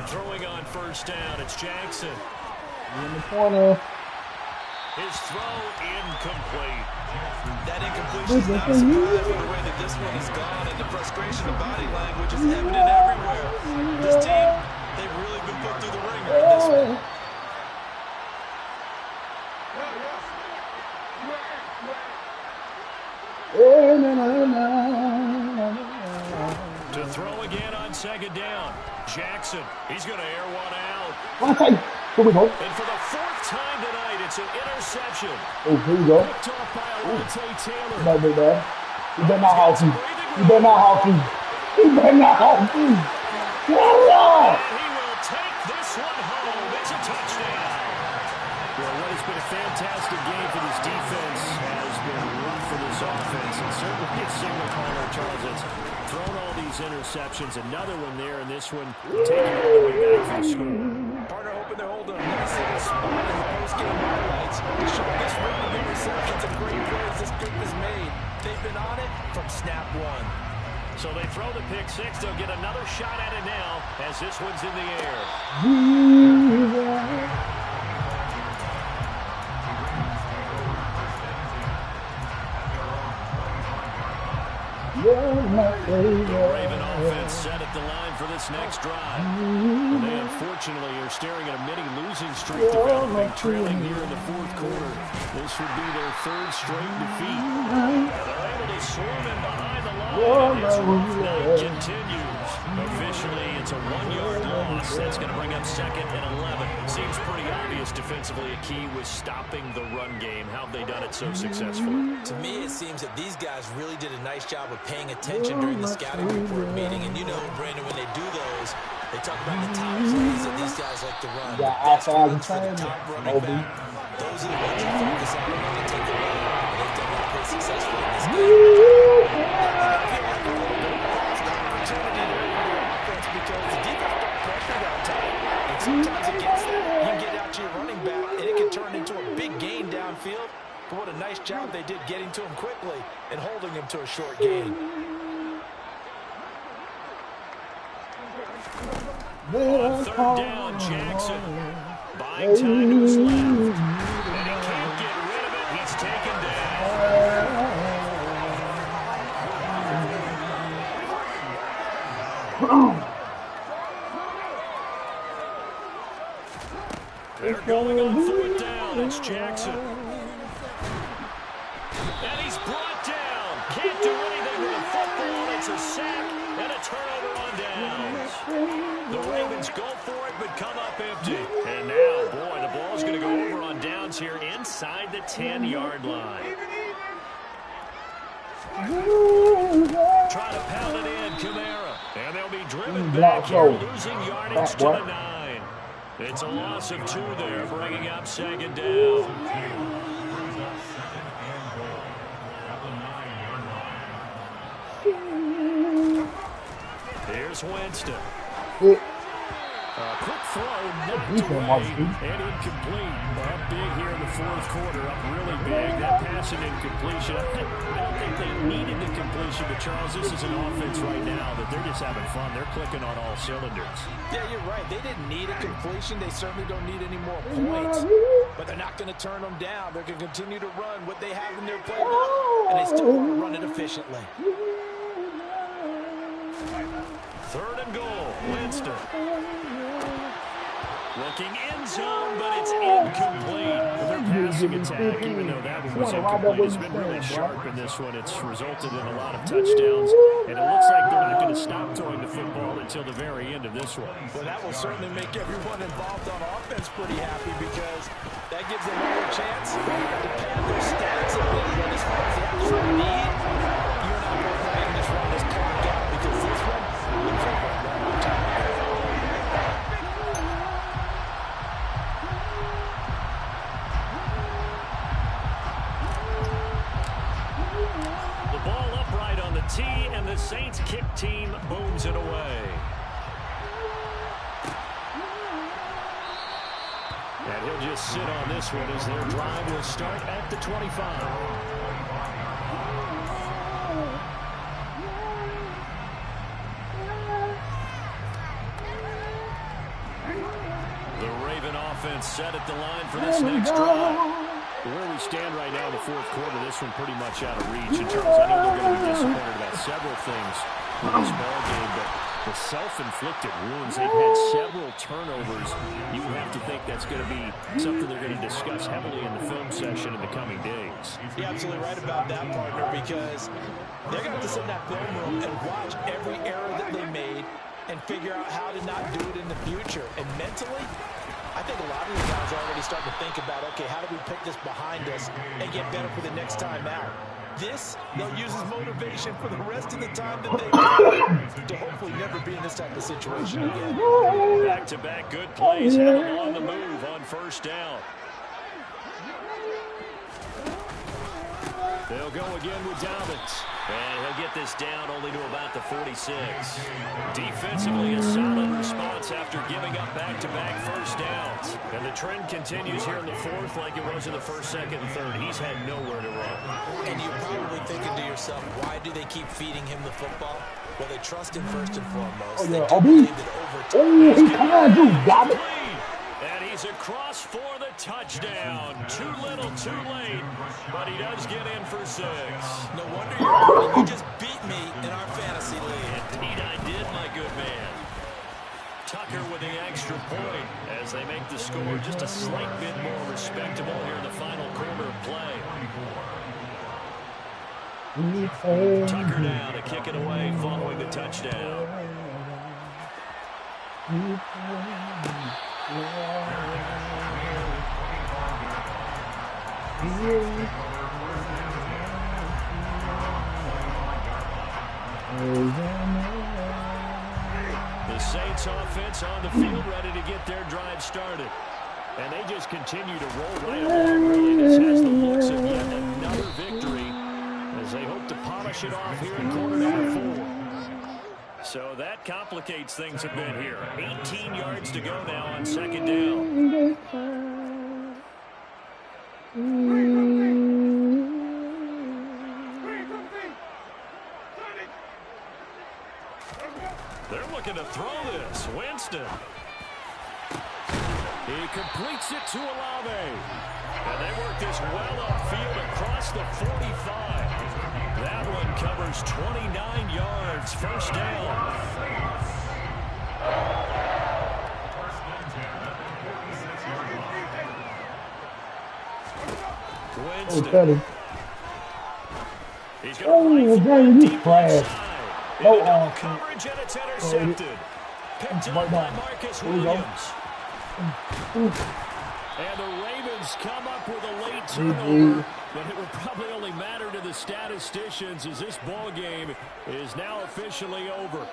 Throwing on 1st down, it's Jackson. In the corner. His throw incomplete. That incompletion is not a surprise with the way that this one has gone, and the frustration, the body language is evident everywhere. This team, they've really been put through the ringer in this one. To throw again on 2nd down. Jackson, he's going to air one out. Here we go. And for the 4th time tonight, it's an interception. Oh, here we go. Picked off by Alontae Taylor. No, big man. You better not halt you. You better not halt you. You better not halt you. And he will take this one home. It's a touchdown. Well, what has been a fantastic game for this defense has been rough for this offense. And certainly a single caller, Charles, has thrown all these interceptions. Another one there, and this one taking all the way back for the score. Partner hoping they're holding a nice little spot in the post-game highlights to show this run of interceptions and great plays this group has made. They've been on it from snap 1. So they throw the pick 6. They'll get another shot at it now as this one's in the air. The Raven offense set at the line for this next drive. And they unfortunately are staring at a mini losing streak developing, trailing here in the 4th quarter. This would be their 3rd straight defeat. And they're able to swarm him behind the line, and his rough night continues. Officially, it's a 1-yard loss. That's going to bring up 2nd and 11. Seems pretty obvious defensively a key was stopping the run game. How have they done it so successfully? To me, it seems that these guys really did a nice job of paying attention during the scouting report meeting. And you know, Brandon, when they do those, they talk about the top plays that these guys like to run. Best runs for the top running back. Those are the ones you focus on when they take the run. And they've done that pretty successfully in this game. Because the defense got pressure that time. And sometimes against that, you get out to your running back, and it can turn into a big gain downfield. But what a nice job they did getting to him quickly and holding him to a short gain. On 3rd down, Jackson buying time to his left. And he can't get rid of it. He's taken down. They're going on 4th down. It's Jackson. And he's brought down. Can't do anything with the football. It's a sack and a turnover on downs. The Ravens go for it but come up empty. And now, boy, the ball's going to go over on downs here inside the 10-yard line. Try to pound it in, Kamara. And they'll be driven back here, losing yardage to the 9. It's a loss of 2 there, bringing up 2nd down. Here's Winston. Quick throw, knocked away, and incomplete. Up big here in the 4th quarter, up really big. That pass and incompletion. I don't think they needed the completion, but Charles, this is an offense right now that they're just having fun. They're clicking on all cylinders. Yeah, you're right. They didn't need a completion. They certainly don't need any more points. But they're not going to turn them down. They're going to continue to run what they have in their playbook, and they still want to run it efficiently. 3rd and goal, Winston. Looking end zone, but it's incomplete. Their passing attack, even though that one was incomplete, has been really sharp in this one. It's resulted in a lot of touchdowns, and it looks like they're not going to stop throwing the football until the very end of this one. Well, that will certainly make everyone involved on offense pretty happy because that gives them more chance to pad their stats a bit. But as far as the actual need, you're not going to make this run this clock out because this one looks like a long time ago. Ball upright on the tee, and the Saints kick team booms it away. And he'll just sit on this one as their drive will start at the 25. The Raven offense set at the line for this next drive. Where we stand right now in the 4th quarter, this one pretty much out of reach. In terms, I know they're going to be disappointed about several things in this ball game, but the self-inflicted wounds, they've had several turnovers. You have to think that's going to be something they're going to discuss heavily in the film session in the coming days. You're absolutely right about that, partner, because they're going to have to sit in that film room and watch every error that they made and figure out how to not do it in the future. And mentally, I think a lot of these guys are already starting to think about, okay, how do we put this behind us and get better for the next time out? This, they'll use as motivation for the rest of the time that they play to hopefully never be in this type of situation again. Back-to-back good plays have them on the move on 1st down. They'll go again with Dobbins. And he'll get this down only to about the 46. Defensively, a solid response after giving up back-to-back 1st downs. And the trend continues here in the 4th like it was in the 1st, 2nd, and 3rd. He's had nowhere to run. And you're probably thinking to yourself, why do they keep feeding him the football? Well, they trust him first and foremost. They do believe that over time, he can't do Dobbins. And he's across for the touchdown. Too little, too late, but he does get in for 6. No wonder you're winning. You just beat me in our fantasy league. Indeed I did, my good man. Tucker with the extra point as they make the score just a slight bit more respectable here in the final quarter of play. Tucker down to kick it away following the touchdown. The Saints offense on the field ready to get their drive started. And they just continue to roll right along, really. This has the looks of yet another victory as they hope to polish it off here in quarter number 4. So that complicates things a bit here. 18 yards to go now on 2nd down. They're looking to throw this. Winston. He completes it to Olave. And they work this well upfield across the 45. That one covers 29 yards. 1st down. against it. Teddy. He's Oh, going to dang, you trash. inside. No, Into double coverage, and it's intercepted. Picked up right by down. Marcus Here we go. Williams. And the Ravens come up with a late turnover, but it will probably only matter to the statisticians as this ball game is now officially over.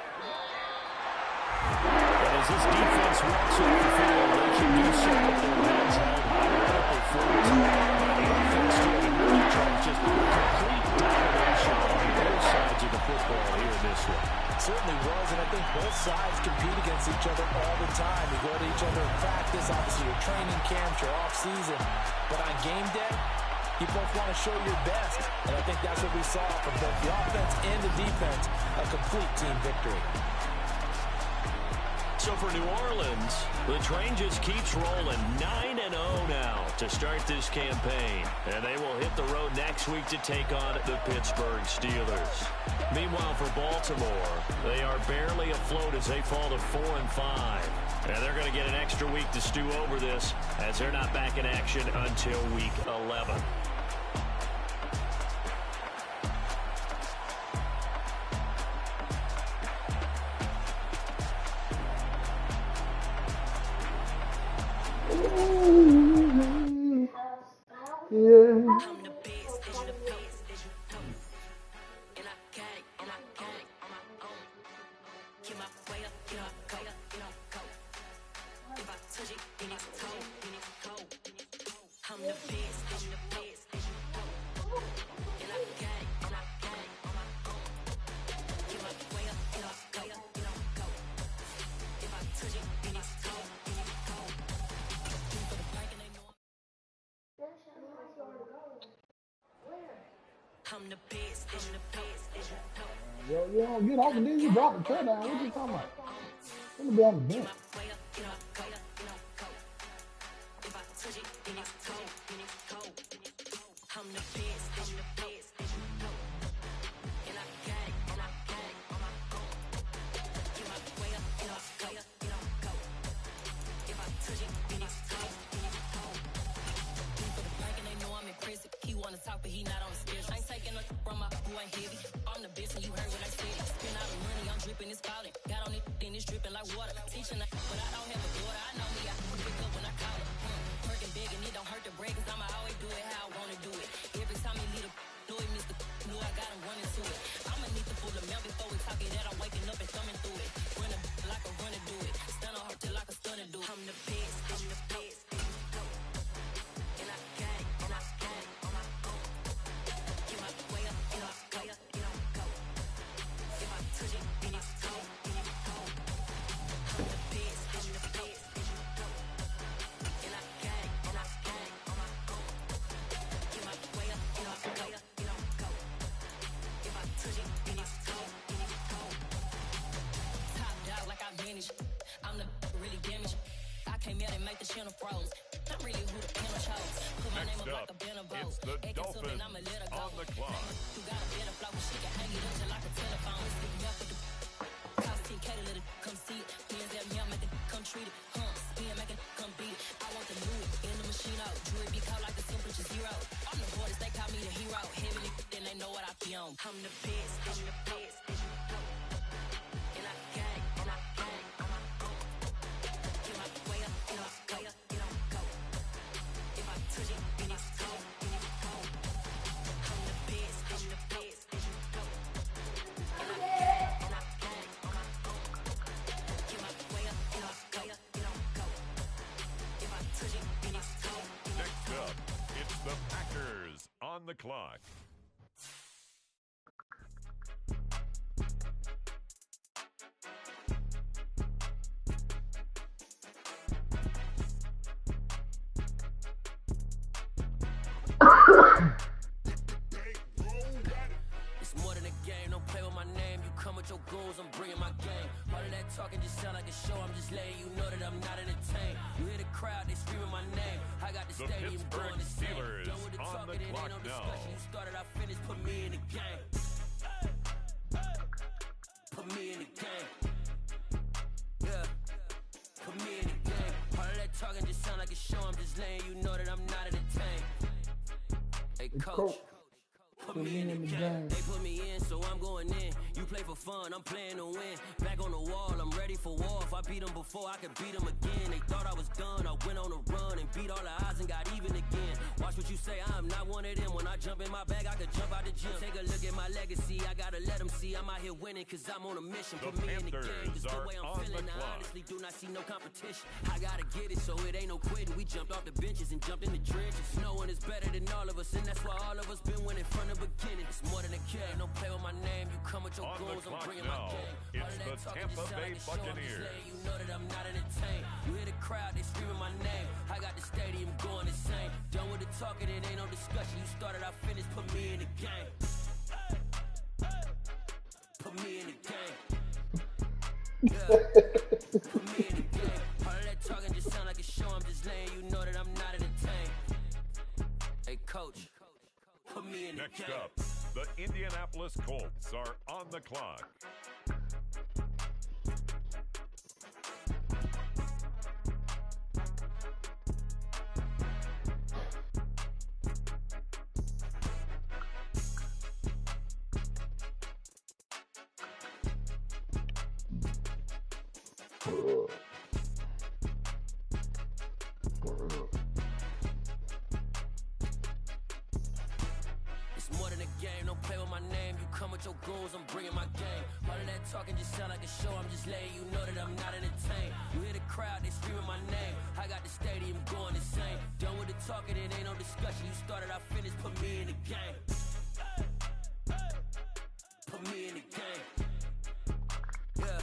And as this defense walks off the field, they can do so with their heads held high. What a performance by the offense, too. I mean, really trying just complete domination on both sides of the football here in this one. It certainly was, and I think both sides compete against each other all the time. You go to each other in practice, obviously your training camps, your off-season. But on game day, you both want to show your best. And I think that's what we saw from both the offense and the defense, a complete team victory. So for New Orleans, the train just keeps rolling 9-0 now to start this campaign. And they will hit the road next week to take on the Pittsburgh Steelers. Meanwhile, for Baltimore, they are barely afloat as they fall to 4-5. And they're going to get an extra week to stew over this as they're not back in action until week 11. Yo, you don't get off and then you drop the chair down. What you talking about? I'm gonna be on the bench. Next up, it's the Dolphins on the clock. Next up, it's the Packers on the clock. It's more than a game, don't play with my name. You come with your goons, I'm bringing my game. All of that talking just sound like a show. I'm just letting you know that I'm not entertained. You hear the crowd, they screaming my name. I got the stadium Pittsburgh going insane. Steelers Done with the on the talking, it clock ain't no now. discussion. You started, I finished, put me in the game. Put me in the game. Yeah. Put me in the game. All of that talking just sound like a show. I'm just letting you know that I'm not entertained. Hey, Hey, The coach. coach put me in the game. They put me in, so I'm going in. You play for fun, I'm playing to win. Back on the wall, I'm ready for war. If I beat them before, I could beat them again. They thought I was done, I went on a run and beat all the odds and got even again. Watch what you say, I'm not one of them. When I jump in my bag, I could jump out the gym. Take a look at my legacy, I gotta let them see I'm out here winning, cause I'm on a mission. Put me in the game, cause the way I'm feeling, I honestly do not see no competition. I gotta get it, so it ain't no quitting. We jumped off the benches and jumped in the trenches. No one is better than all of us, and that's why all of us been winning from the beginning. It's more than a game, don't play with my name. You come with your goals, I'm bringing my game. It's the Tampa Bay Buccaneers. You know that I'm not entertained. You hear the crowd, they screaming my name. I got the stadium going insane. Done with the talking, it ain't no discussion. You started, I finished, put me in the game. Put me in the game. Yeah. Put me in the game. All of that talking just sound like a show. I'm just laying, you know that I'm not entertained. Hey, coach. Put me in the Next game. up, the Indianapolis Colts are on the clock. It's more than a game, don't play with my name. You come with your goons, I'm bringing my game. All of that talking just sound like a show. I'm just letting you know that I'm not entertained. You hear the crowd, they screaming my name. I got the stadium going insane. Done with the talking, it ain't no discussion. You started, I finished, put me in the game. Put me in the game. Yeah.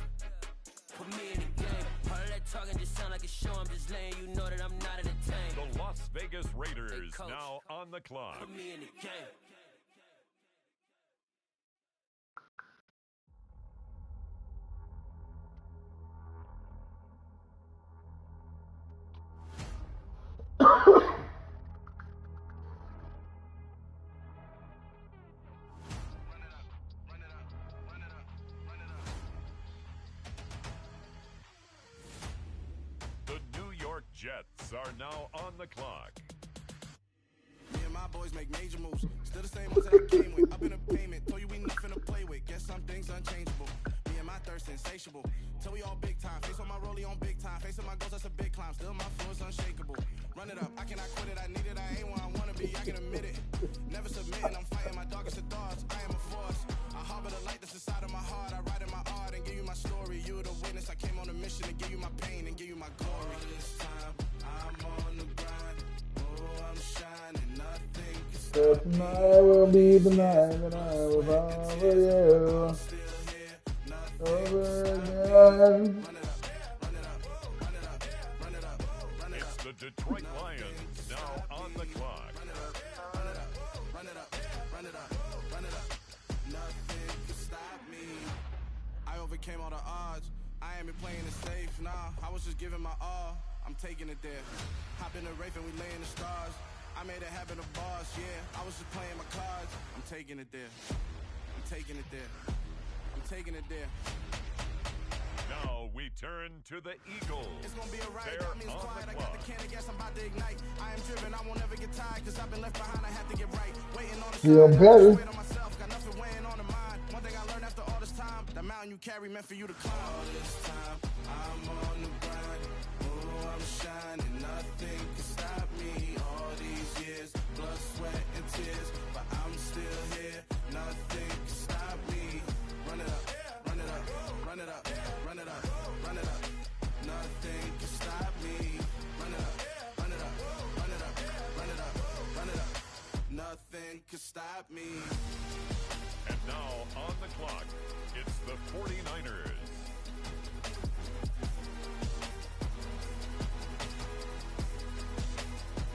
Put me in the game. All of that talking just sound like a show. I'm just letting you know that I'm not entertained. The Las Vegas Raiders Hey, coach. now on the clock. Put me in the game. The New York Jets are now on the clock. Me and my boys make major moves. Still the same ones that I came with. Up in a payment. Told you we nothing to play with. Guess some things unchangeable. Me and my thirst insatiable. Till we all big time. Face on my rollie on big time. Facing my goals, that's a big climb. Still my flow is unshakable. Run it up. I cannot quit it. I need it. I ain't where I wanna be. I can admit it. Never submitting. I'm fighting my darkest of thoughts. I am a force. I harbor the light that's inside of my heart. I write in my art and give you my story. You the witness. I came on a mission to give you my pain and give you my glory. All this time, I'm on the grind. Oh, I'm shining. Nothing can stop So tonight will be the night that I will fall for you. Over again. It's the Detroit Lions now on the clock. Nothing can stop me. I overcame all the odds. I ain't been playing it safe, nah. I was just giving my all. I'm taking it there. Hop in the Wraith and we lay in the stars. I made it happen to boss, yeah. I was just playing my cards. I'm taking it there. I'm taking it there. I'm taking it there. Now we turn to the Eagles. It's gonna be alright, They're got me as on quiet. the I got the clock. can of gas, I'm about to ignite. I am driven, I won't ever get tired, cause I've been left behind, I have to get right. Waiting on the Feel sign, better. I wait on myself, got nothing weighing on the mind. One thing I learned after all this time, the mountain you carry meant for you to climb. All this time, I'm on the grind. Oh, I'm shining, nothing can stop me. All these years, blood, sweat, and tears, but I'm still here. Nothing can stop me. Run it up, run it up, run it up, run it up, run it up. Nothing can stop me. Run it up, run it up, run it up, run it up, run it up. Nothing can stop me. And now on the clock, it's the 49ers.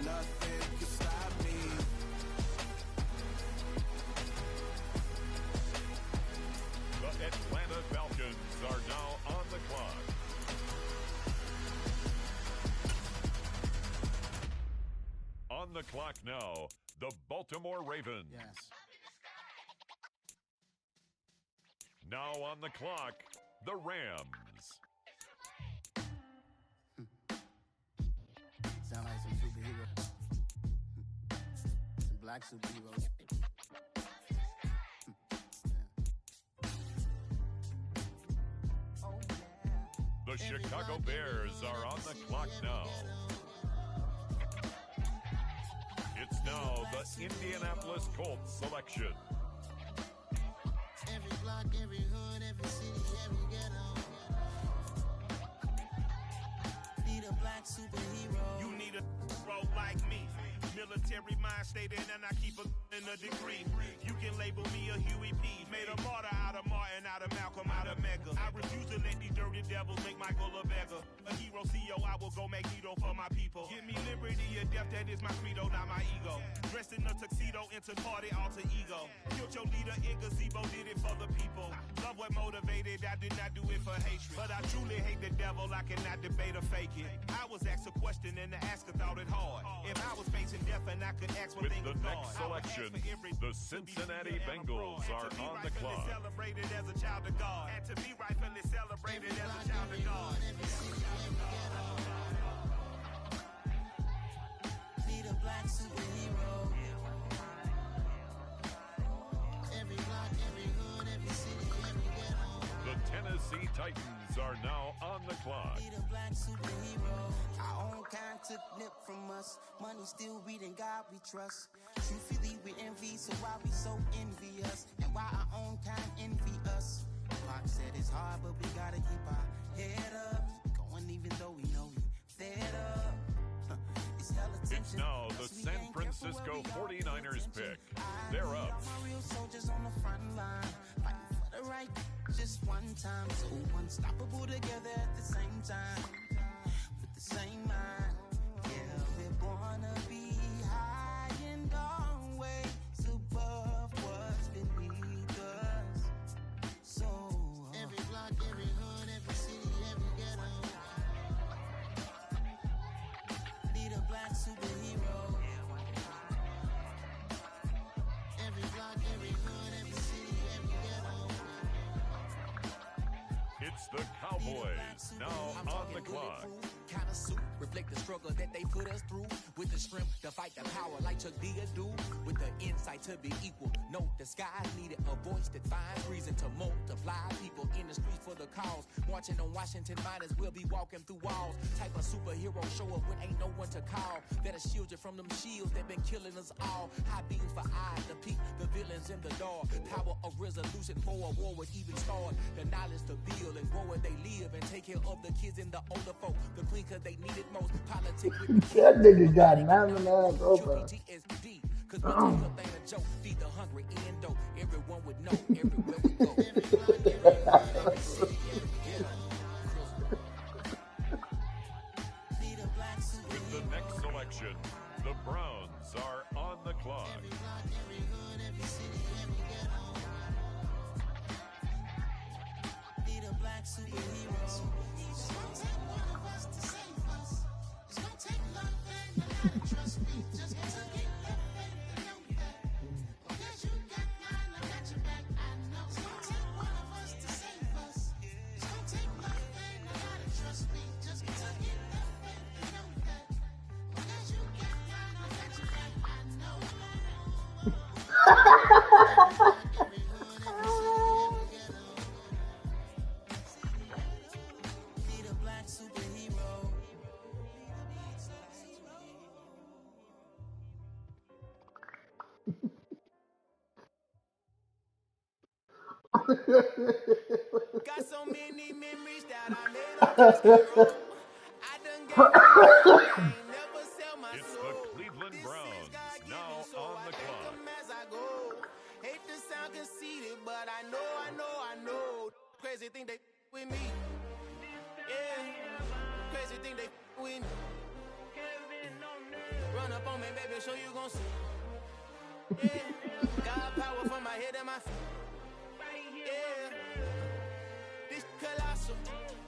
Nothing can stop me. The Atlanta Falcons are now on the clock. On the clock now, the Baltimore Ravens. Yes. Now on the clock, the Rams. Sound like some superhero. Some black superheroes. The Chicago Bears are on the clock now. It's now the Indianapolis Colts selection. Every block, every hood, every city, every ghetto. Need a black superhero. You need a hero like me. Military mind stated, and I keep in a degree. You can label me a Huey P. Made a martyr out of Martin, out of Malcolm, out of Mega. I refuse to let these dirty devils make Michael a beggar. A hero CEO, I will go Magneto for my people. Give me liberty or death, that is my credo, not my ego. Dressed in a tuxedo, enter party, alter ego. Killed your leader in gazebo, did it for the people. Love what motivated, I did not do it for hatred. But I truly hate the devil, I cannot debate or fake it. I was asked a question and the asker thought it hard. If I was facing death and I could ask one With thing the of God, next selection, the Cincinnati Bengals are on the clock. Celebrated as a child of God, and to be rightfully celebrated as a child of God. Need a black superhero. Every block, every hood, every city, every ghetto. The Tennessee Titans are now on the clock. Need a black superhero. Our own kind took nip from us. Money still reading God we trust. Truthfully we envy, so why we so envious? And why our own kind envy us? Pac said it's hard, but we gotta keep our head up. Going even though we know we fed up. It's hella tension. It's now the Plus we San ain't careful Francisco where we 49ers all pay pick. attention. They're I need up. all my real soldiers on the front line, fighting for the right just one time. So unstoppable together at the same time, with the same mind. Yeah, we're born to be high and always above what's beneath us. So every block, every hood, every city, every ghetto. Need a black superhero. Every block, every hood, every city, every ghetto. It's the Cowboys now on the clock. Kind of suit reflect the struggle that they put us through. With the strength to fight the power like Chuck D do. With the insight to be equal. Note the sky needed a voice that finds reason to multiply. People in the streets for the cause. Marching on Washington, might as well be walking through walls. Type of superhero show up when ain't no one to call. That'll shield you from them shields that been killing us all. High beams for eyes to peek the villains in the dark. Power of resolution for a war would even start. The knowledge to build and grow where they live and take care of the kids and the older folk. The clean cause they need it most. Politics with That nigga got 99 over. QPTSD. Cause we take up ain't a joke. Feed the hungry and dope. Everyone would know everywhere we go. With the next selection, the Browns are on the clock. Need a black superhero. It's gonna take one of us to save us. It's gonna take love and a lot of trust me. Just to get love and know that. Because you got mine, I got your back, I know. It's gonna take one of us to save us. It's gonna take love and a lot of trust me. Just to get love and know that. Because you got mine, I got your back, I know. Need a black superhero. Got so many memories that I made up just to roll. I done got I ain't never sell my It's soul. the Cleveland This Browns is God given, now so on I the take clock. 'em as I go. Hate to sound conceited, but I know. Crazy thing they with me. Yeah, crazy thing they with me. Run up on me, baby, show you gon' see. Yeah, God power from my head and my feet. Yeah, this colossal.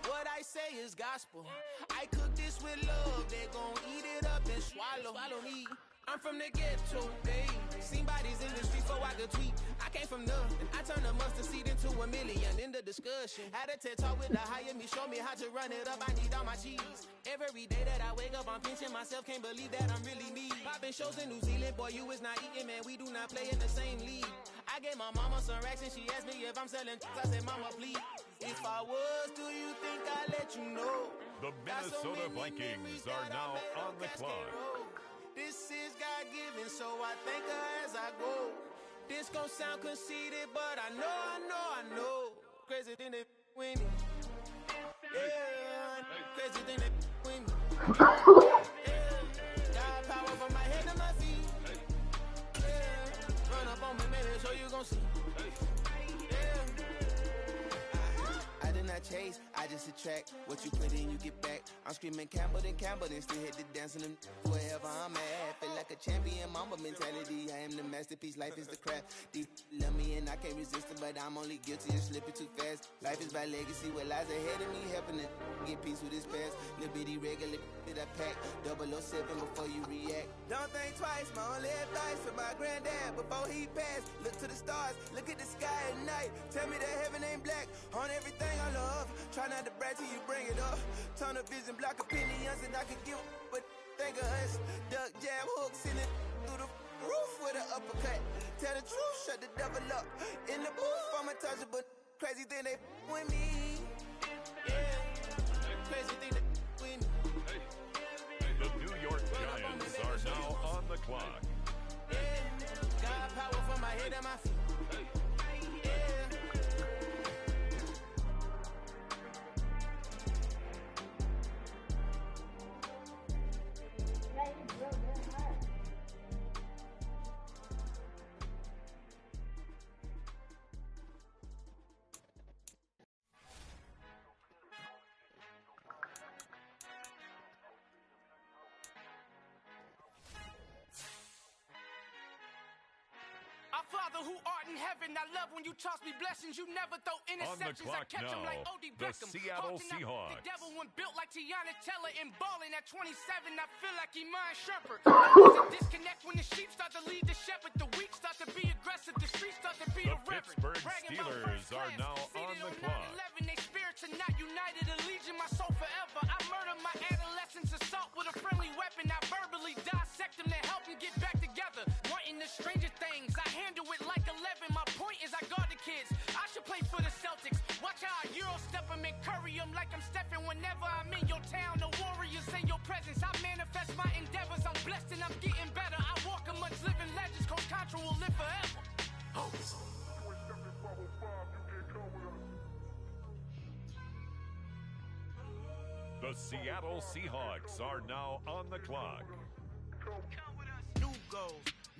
What I say is gospel. I cook this with love. They gon' eat it up and swallow me. I'm from the ghetto, hey. Seen bodies in the streets so I could tweet. I came from nothing. I turned a mustard seed into a million in the discussion. Had a TED talk with the higher me, show me how to run it up. I need all my cheese. Every day that I wake up, I'm pinching myself. Can't believe that I'm really me. Popping shows in New Zealand, boy, you is not eating, man. We do not play in the same league. I gave my mama some racks and she asked me if I'm selling. I said, mama, please. If I was, do you think I'd let you know? The Minnesota Vikings are now on the clock. This is God-given, so I thank her as I go. This gon' sound conceited, but I know. Crazy thing that with me. Yeah, crazy thing that with me. Yeah, got power from my head to my feet. Yeah, run up on me, baby, so you gon' see. I did not chase, I just attract. What you put in, you get back. I'm screaming Campbell, then still hit the dance and them wherever I'm at. Feel like a champion, mamba mentality. I am the masterpiece, life is the craft. Deep love me and I can't resist it, but I'm only guilty of slipping too fast. Life is by legacy, what lies ahead of me, helping to get peace with his past. Little bitty regular that I pack, 007 before you react. Don't think twice, my only advice for my granddad before he passed. Look to the stars, look at the sky at night. Tell me that heaven ain't black on everything I love. Try not to brag till you bring it up. Tunnel vision, block opinions, and I could give but think of us. Duck jab hooks in it through the roof with an uppercut. Tell the truth, shut the devil up. In the booth, I'm untouchable. Crazy thing they with me. Yeah, crazy thing they with me. The New York Giants are now on the clock. Yeah, got power from my head and my feet. Our Father who art in heaven, I love when you toss me blessings. You never throw interceptions. I catch them like O.D. The Beckham. Seattle Holding up Seahawks. the devil when built like Tiana Teller and balling at 27. I feel like Iman Shumpert. There's a disconnect when the sheep start to lead the shepherd. The weak start to be aggressive. The streets start to be The the reverend. Pittsburgh Bragging about Steelers first are class. now on Seated the clock. 9/11, they spirits are not united. Allegiant my soul forever. I murder my adolescence assault with a friendly weapon. I verbally dissect them to help them get back together. Wanting the stranger things, I handle it like 11. My point is I guard the kids. I should play for the Celtics. Watch how I Euro step them and curry them like I'm Stephen. Whenever I'm in your town, the Warriors in your presence. I manifest my endeavors. I'm blessed and I'm getting better. I walk amongst living legends. Coach Contra will live forever. The Seattle Seahawks are now on the clock.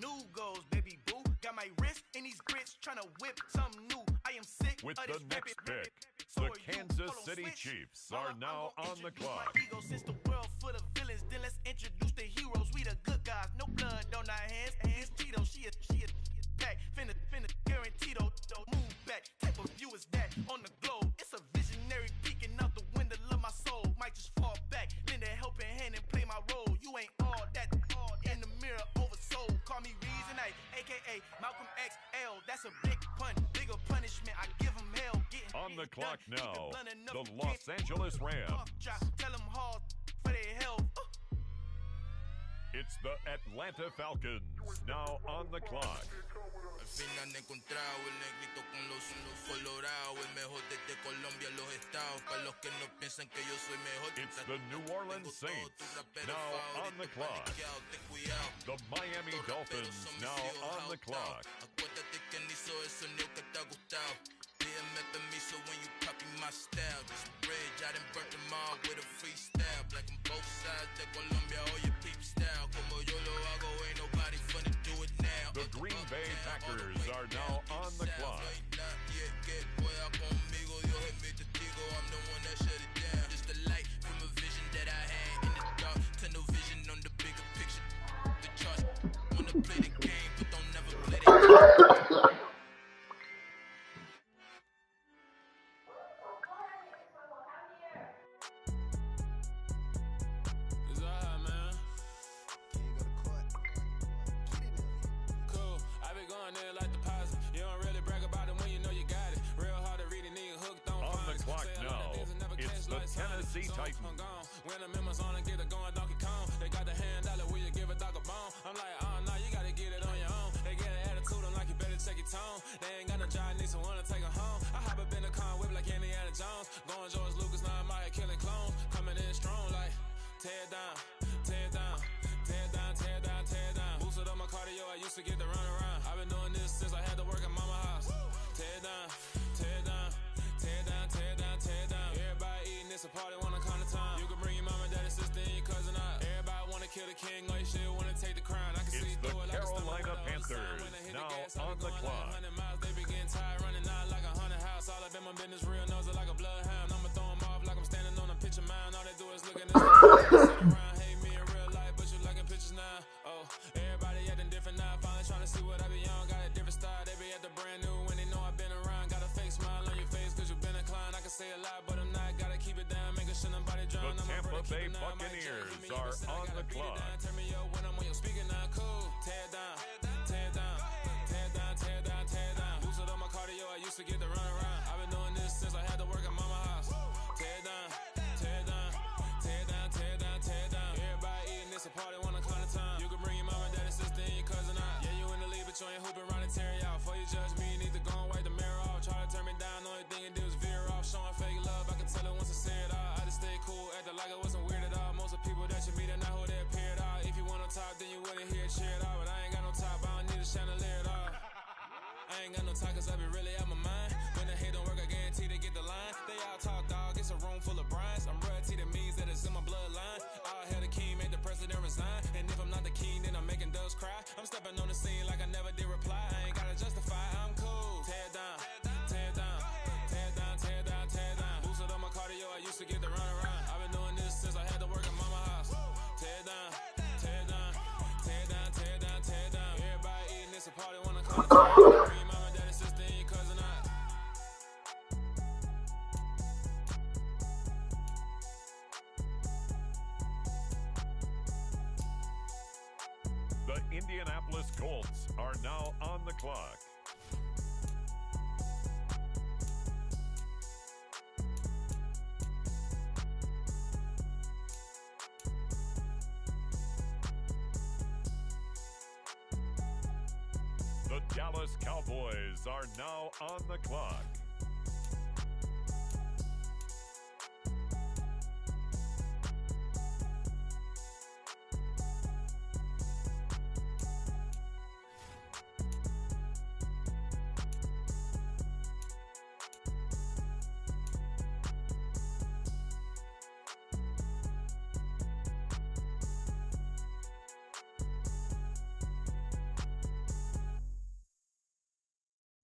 New goals, baby boo. Got my wrist in these grits, tryna whip something new. I am sick With of the this next rabbit. pick, So the are you. Kansas Hold on, City switch. Chiefs are now I'm on the introduce clock. My ego since the world full of villains. Then let's introduce the heroes. We the good guys, no blood on our hands. Hands Tito, she is back. Finna, guaranteed. Move back. Type of view is that on the globe? It's a visionary peeking out the window of my soul. Might just fall back, lend a helping hand and play my role. You ain't all that. In the mirror, oversold. Call me Reason, aka Malcolm XL. That's a big pun, bigger punishment. I give him hell. Getting On the clock done. Keep now, it blunt enough the to Los get Angeles Rams. Tell them hard for their health. It's the Atlanta Falcons, now on the clock. Al fin han encontrado el negrito con los colorados, el mejor desde Colombia, los estados. Para los que no piensan que yo soy mejor. It's the New Orleans Saints, now on the clock. The Miami Dolphins, now on the clock. Acuérdate que ni hizo el sonido que te ha gustado. Pídeme permiso when you copy my style. This bridge, I done burnt them all with a freestyle. Black on both sides de Colombia, all your peep style. Como yo lo hago, ain't nobody finna do it now. The Green Bay Packers are now on the clock. Que pueda conmigo, Dios es mi testigo. I'm the one that shut it down. Just the light from a vision that I had in the dark. Tunnel vision on the bigger picture. The charts wanna play the game, but don't never play the game. Tennessee Titans. When the members on and get it going, Donkey Kong. They got the hand dollar, will you give a dog a bone? I'm like, oh no, you gotta get it on your own. They get an attitude, I'm like, you better check your tone. They ain't got no job, need someone to take her home. I hop up in the car, whip like Indiana Jones. Going George Lucas, now I'm out here killing clones. Coming in strong like, tear it down, tear it down, tear it down, tear it down, tear it down. Boosted up my cardio, I used to get to run around. I've been doing this since I had to work at mama house. Tear it down, tear it down, tear it down, tear it down, tear it down. Everybody eating this a party, wanna come to time. You can bring your mama, daddy, sister, and your cousin out. Everybody wanna kill the king, or you shit wanna take the crown. I can see It's the through it like Carolina Panthers, now on the clock. 100 miles, they begin tired, running out like a 100 house. All up in my business, real nose it like a bloodhound. I'ma throw 'em off like I'm standing on a picture mound. All they do is look at this sit around, hate me in real life, but you liking pictures now. Oh, everybody acting different now, finally trying to see what I be on. Got a different style, they be at the brand new when they know I've been around. Got a fake smile on your face, cause you been inclined. I can say a lot, but I'm not, gotta keep it down, making sure nobody drown. The Tampa Bay Buccaneers are on the clock. Turn me up when I'm on your speaker now, cool. Tear it down, tear it down, tear it down, tear it down, tear it down. Boosted up my cardio, I used to get to run around. I've been doing this since I had to work at mama house. Tear it down, tear it down, tear it down, tear it down, tear it down. Everybody eating this a party, wanna come to time. You can bring your mama, daddy, sister, and your cousin out. Yeah, you in the league, but you ain't hooping around and tear you out. Before you judge me, you need to go and wipe the mirror off. Try to turn me down, only thing you do is veer off. Showing fake love, I can tell it once I say it all. I just stay cool, acting like I wasn't weird at all. Most of the people that you meet are not who they appear at all. If you want on top, then you wouldn't hear it cheer it all. But I ain't got no top, I don't need a chandelier at all. I ain't got no time, cause I be really out my mind. When the hate don't work, I guarantee they get the line. They all talk, dog, it's a room full of Bryans. I'm royalty, that means that it's in my bloodline. All hail the king, make the president resign. And if I'm not the king, then I'm making doves cry. I'm stepping on the scene like I never did reply. I ain't gotta justify, I'm cool. Tear it down, tear it down, tear it down, tear it down, tear it down. Boosted up my cardio, I used to get to run around. I've been doing this since I had to work at mama house. Tear it down, tear it down, tear it down, tear it down, tear it down. Everybody eating this a party, wanna come to time. Bring your mama, daddy, sister, and your cousin out. The Indianapolis Colts are now on the clock. The Dallas Cowboys are now on the clock.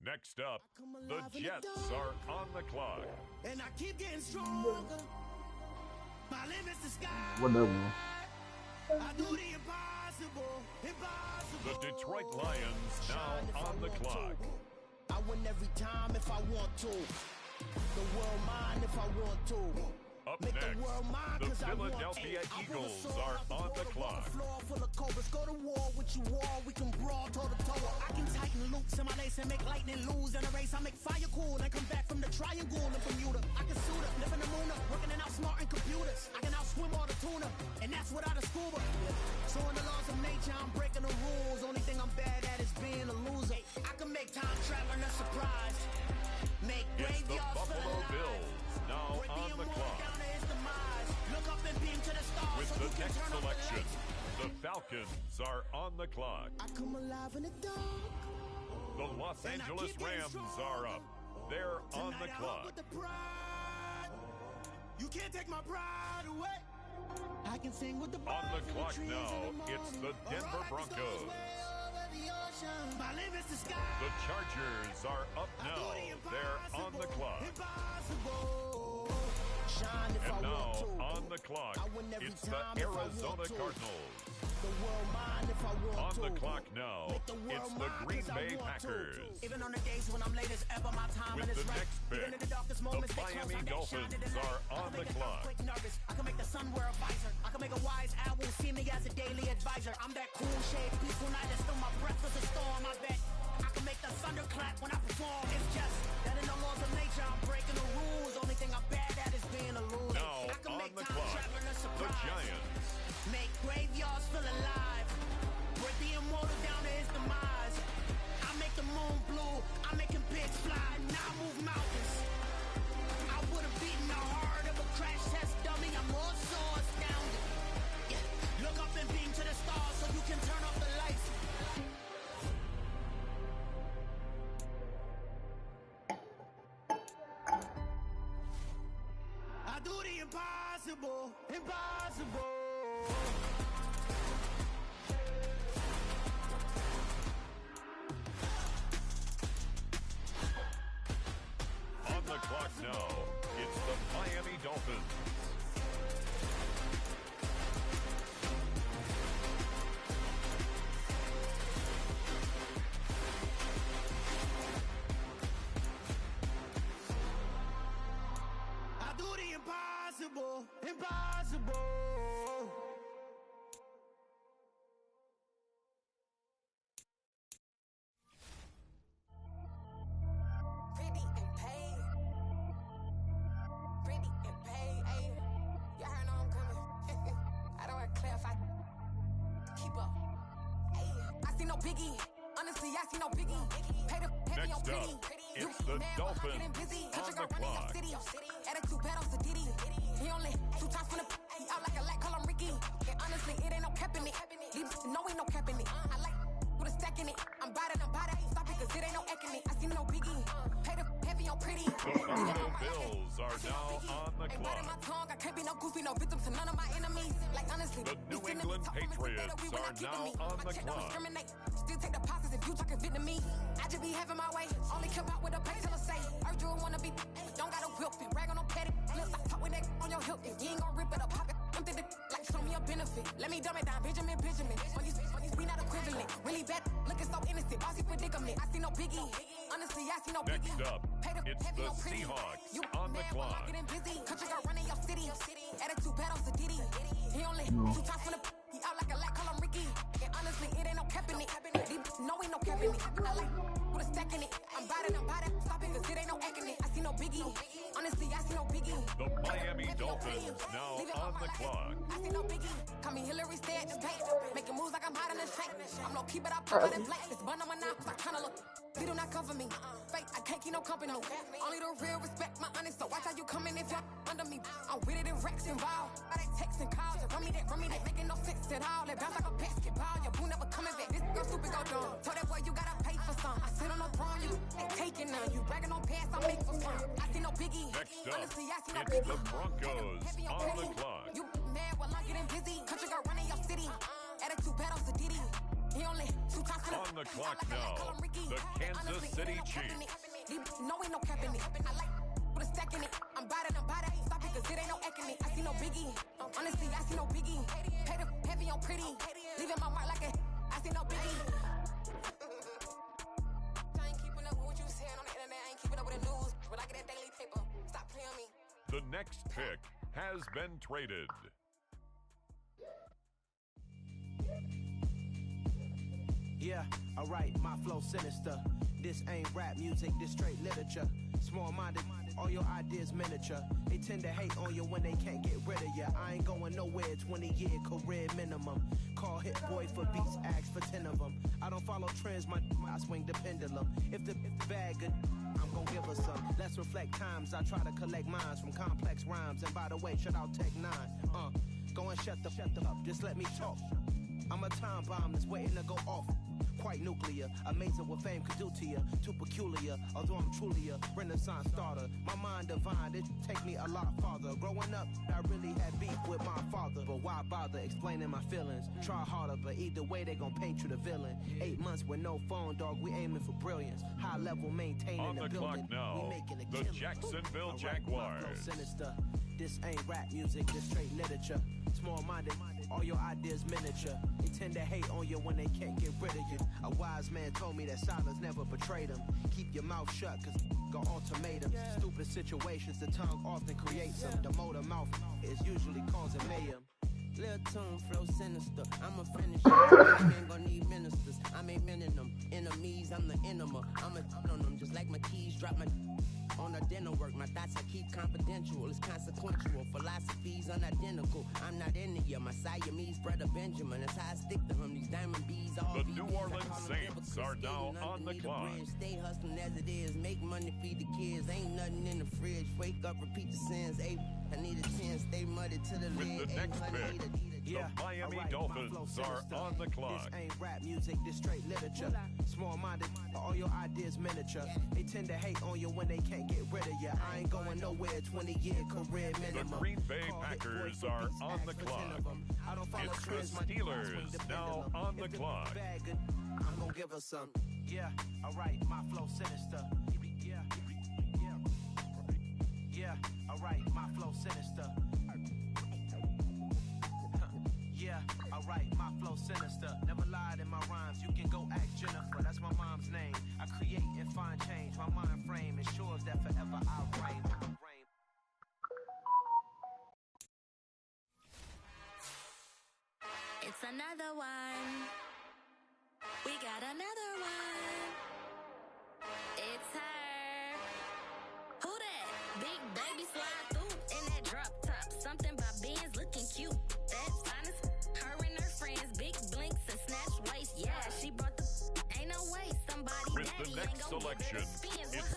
Next up, the Jets are on the clock. And I keep getting stronger. My limit's the sky. Whatever. I do the impossible. The Detroit Lions now on the clock. I win every time if I want to. The world mine if I want to. Up next, the Philadelphia Eagles are on the clock. Full of cobras, go to war with you all. We can brawl toe to toe. I can tighten loops in my lace and make lightning lose in a race. I make fire cool and come back from the triangle in Bermuda. I can suit up, live in the moon, working and outsmarting computers. I can outswim all the tuna, and that's without a scuba. So in the laws of nature, I'm breaking the rules. Only thing I'm bad at is being a loser. I can make time traveling a surprise. Make It's the graveyards Buffalo Bills now on the clock. With the next selection, the Falcons are on the clock. I come alive in the dark. The Los Angeles Rams are up. They're on the clock. You can't take my pride away. I can sing with the On the clock now, it's the Denver Broncos. The Chargers are up now. They're on the clock. And now, on the clock, it's the Arizona Cardinals. On the clock now, it's the Green Bay Packers. Even on the days when I'm late as ever, my time With is the right. next pick, the Miami Dolphins are on the clock. I can make the sun wear a visor. I can make a wise owl see me as a daily advisor. I'm that cool shade, peaceful night, and still my breath is a storm. I bet I can make the thunder clap when I perform. It's just that in the laws of nature, I'm breaking the rules. Only thing I'm bad at is being a loser. Now, on impossible. On the clock now, it's the Miami Dolphins. I do the impossible, impossible. Pretty and paid. Pretty and paid. Ayy, y'all heard know I'm coming. I don't want to clarify. Keep up. Ayy, I see no biggie. Honestly, I see no biggie. Pay the heavy on Next pretty. up, it's the Dolphins on the clock. Attitude bad on Sadidi. He only 2 times from the he out like a light, call him Ricky. And honestly, it ain't no cap in it. Leave no ain't no cap in it. I like with a stack in it. I'm bad. Stop it, cause it ain't no eck in it. I see no biggie. Pay the heavy on pretty. The Buffalo Bills are now on the Ain't biting my clock. tongue. I can't be no goofy, no victim to none of my enemies. Like honestly, The New England Patriots are now on the clock. Still take the passes if you talking Vietnamese. I just be having my way. Only come out with a pay till I say. Urge you wanna be. Don't gotta whip it. Rag on no petty. Let's stop talk with that on your hip. You ain't gon' rip it up. Pop it. Empty the like show me a benefit. Let me dumb it down. Benjamin. We not equivalent. Really bad. Looking so innocent. Bossy predicament. I see no biggie. Honestly, I see no biggie. Next up, Pay the it's heavy the on pretty. Seahawks You on the mad while clock. I'm getting busy. Country girl running your city. Attitude bad on Sadidi. He only 2 times from the he out like a light, call him Ricky. And honestly, it ain't no cap in it. No ain't no cap in it. I like with a stack in it. I'm bad. Stop it, cause it ain't no eck in it. I see no biggie. Honestly, I see no biggie. The Miami Dolphins now on the clock. I see no biggie. Call me Hillary, stay at the bank. Making moves like I'm hot in the tank. I'm no keep it up, put it blank. This bun on my knife, cause I tryna look. They do not cover me. Fake, I can't keep no company. Only the real respect my honest. So watch how you coming if you're under me. I'm with it in Rex involved. I they text and calls. Run me that. Making no sense at all. They bounce like a basketball. Your boo never coming back. This girl stupid, go dumb. Told that boy you gotta pay for some. I sit on no throne, you ain't taking none. You bragging on past, I make for fun. I see no biggie. Next up, Honestly, I see no it's biggie. the Broncos Heavy on pretty. the clock. You mad while I'm getting busy. Country girl running your city. Attitude bad on Sadidi. He only 2 times from the On the he clock out like a light, now, call him Ricky. the And Kansas honestly, it City ain't no cap in it. Chiefs. No ain't no cap in it. I like with a stack in it. I'm bad. Stop it, cause it ain't no eck in it. I see no biggie. Honestly, I see no biggie. Pay the heavy on pretty. Leaving my mark like a I see no biggie. I ain't keeping up with what you saying on the internet. I ain't keeping up with the news. But I get that daily paper. Stop playing me. The next pick has been traded. Yeah, alright, my flow sinister. This ain't rap music, this straight literature. Small-minded, all your ideas miniature. They tend to hate on you when they can't get rid of you. I ain't going nowhere, 20-year career minimum. Call Hit Boy for beats, ask for 10 of them. I don't follow trends, I swing the pendulum. If the bag good, I'm gon' give her some. Let's reflect times, I try to collect minds from complex rhymes. And by the way, shout out Tech 9. Go and shut the up, just let me talk. I'm a time bomb that's waiting to go off. Quite nuclear, amazing what fame could do to you. Too peculiar, although I'm truly a renaissance starter. My mind divine, it take me a lot farther. Growing up, I really had beef with my father. But why bother explaining my feelings? Try harder, but either way they gon' paint you the villain. 8 months with no phone, dog, we aiming for brilliance. High level maintaining On the building. clock now, We making a the killing. Jacksonville Alright, Jaguars. my flow sinister. This ain't rap music, this straight literature. Small-minded, all your ideas miniature. They tend to hate on you when they can't get rid of you. A wise man told me that silence never betrayed him. Keep your mouth shut, cause go ultimatum. Stupid situations, the tongue often creates them. The motor mouth is usually causing mayhem. Little tune flow sinister. I'm a finish. I ain't gonna need ministers. I'm a minute them. Enemies, I'm the enema. I'm a on them just like my keys. Drop my on the dinner work. My thoughts I keep confidential. It's consequential. Philosophies unidentical. I'm not in it yet. My Siamese brother Benjamin. That's how I stick to him. These diamond bees all The bees. New Orleans Saints are now on the clock. Stay hustling as it is. Make money, feed the kids. Ain't nothing in the fridge. Wake up, repeat the sins. I need a 10. Stay muddy to the With lid. the next pick, The Miami Dolphins are on the clock. This ain't rap music, this straight literature. Small-minded, all your ideas miniature. They tend to hate on you when they can't get rid of you. I ain't going nowhere, 20-year career minimum. The Green Bay Packers are on the clock. It's the Steelers now on the clock. I'm gonna give her some. Yeah, alright, my flow sinister. Yeah, alright, my flow sinister. Yeah, alright, my flow sinister. Never lied in my rhymes, you can go ask Jennifer, that's my mom's name. I create and find change, my mind frame ensures that forever I reign. It's another one. We got another one. It's her. Who that? Big baby slide through in that drop top. Something by Benz looking cute. That's honest. Her and her friends, big blinks and snatch waist. Yeah, she brought the. Ain't no way somebody. With the next selection, it's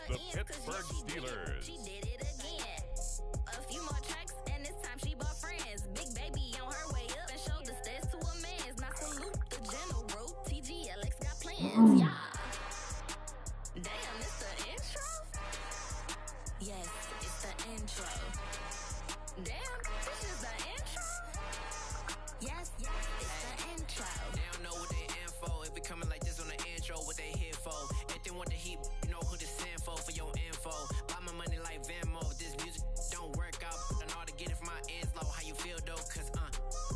the Pittsburgh Steelers. She did it again. A few more tracks, and this time she bought friends. Big baby on her way up and showed the stairs to a man's. Now salute the general. TGLX got plans, yeah. Damn, it's the intro? Yes, it's the intro. Damn, this is the intro? Yes, it's the intro. They don't know what they in for. If we coming like this on the intro, what they here for? If they want the heat, you know who to send for your info. Buy my money like Venmo. If this music don't work out, I know how to get it from my ends low. How you feel though? Cause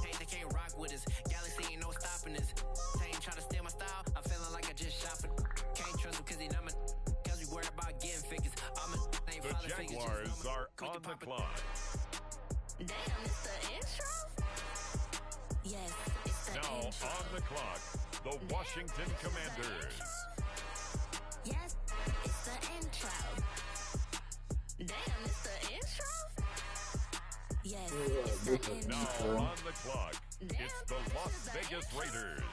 hey, they can't rock with us. Galaxy ain't no stopping us. They ain't trying to steal my style. I'm feeling like I just shot for. Can't trust him cause he number. Cause we worried about getting figures. The Jaguars are on the clock. Damn, it's the intro? Yes, it's the Now intro. on the clock, the Washington Commanders. Yes, it's the intro. Damn, it's the intro? Yes, it's the intro. Now on the clock, it's the Las Vegas Raiders.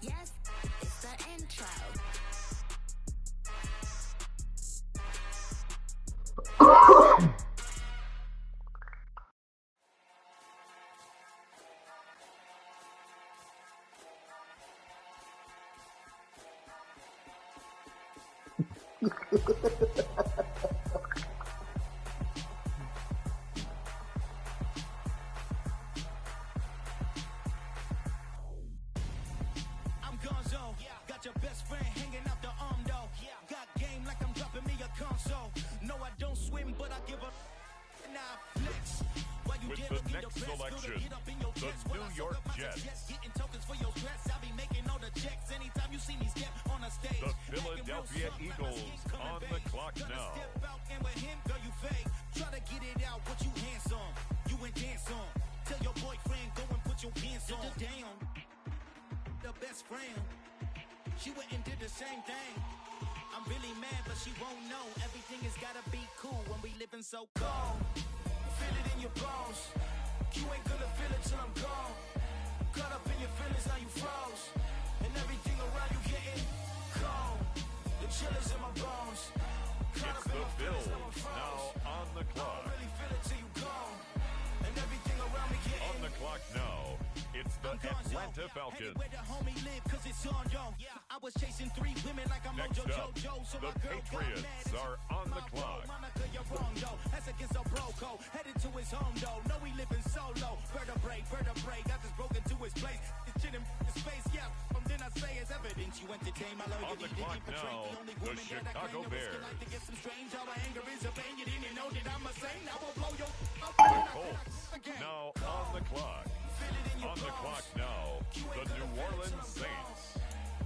Yes, it's the intro. I'm Gonzo, got your best friend hanging out the arm though. Got game like I'm dropping me a console. No, I don't swim, but I give a now flex. While you With the next selection, the New York Jets. Getting tokens for your stress. I'll be making all the checks anytime you see me step on a stage. The Philadelphia Eagles on the clock now. Step out and with him, girl, you fake. Try to get it out, what you handsome. You ain't dance on. Tell your boyfriend, go and put your pants on. Down. The best friend. She went and did the same thing. I'm really mad, but she won't know. Everything has gotta be cool when we living so cold. Feel it in your bones. You ain't gonna feel it till I'm gone. Caught up in your feelings, now you froze. And everything around you getting cold. The chill is in my bones. Caught It's up in the my feelings, Bills now I'm froze. now on the I clock. don't really feel it till you gone. And everything around me getting On the clock now, it's the Atlanta Falcons. where the homie live, cause it's on, yo. I was chasing 3 women like I'm Next Mojo up, Jojo, so the my girl got Patriots mad. are on the clock. Monica, you're wrong, though. That's against a bro code. Headed to his home, though. No, he living solo. Vertebrae. I just broke into his place. It's shit in his face, yeah. Then I say it's evidence you entertain my On the clock now, the Chicago Bears. To get some strange, how my anger is a pain. You didn't know that I'm a saint. I will blow your The Colts now on the clock. On the clock now, the New Orleans Saints.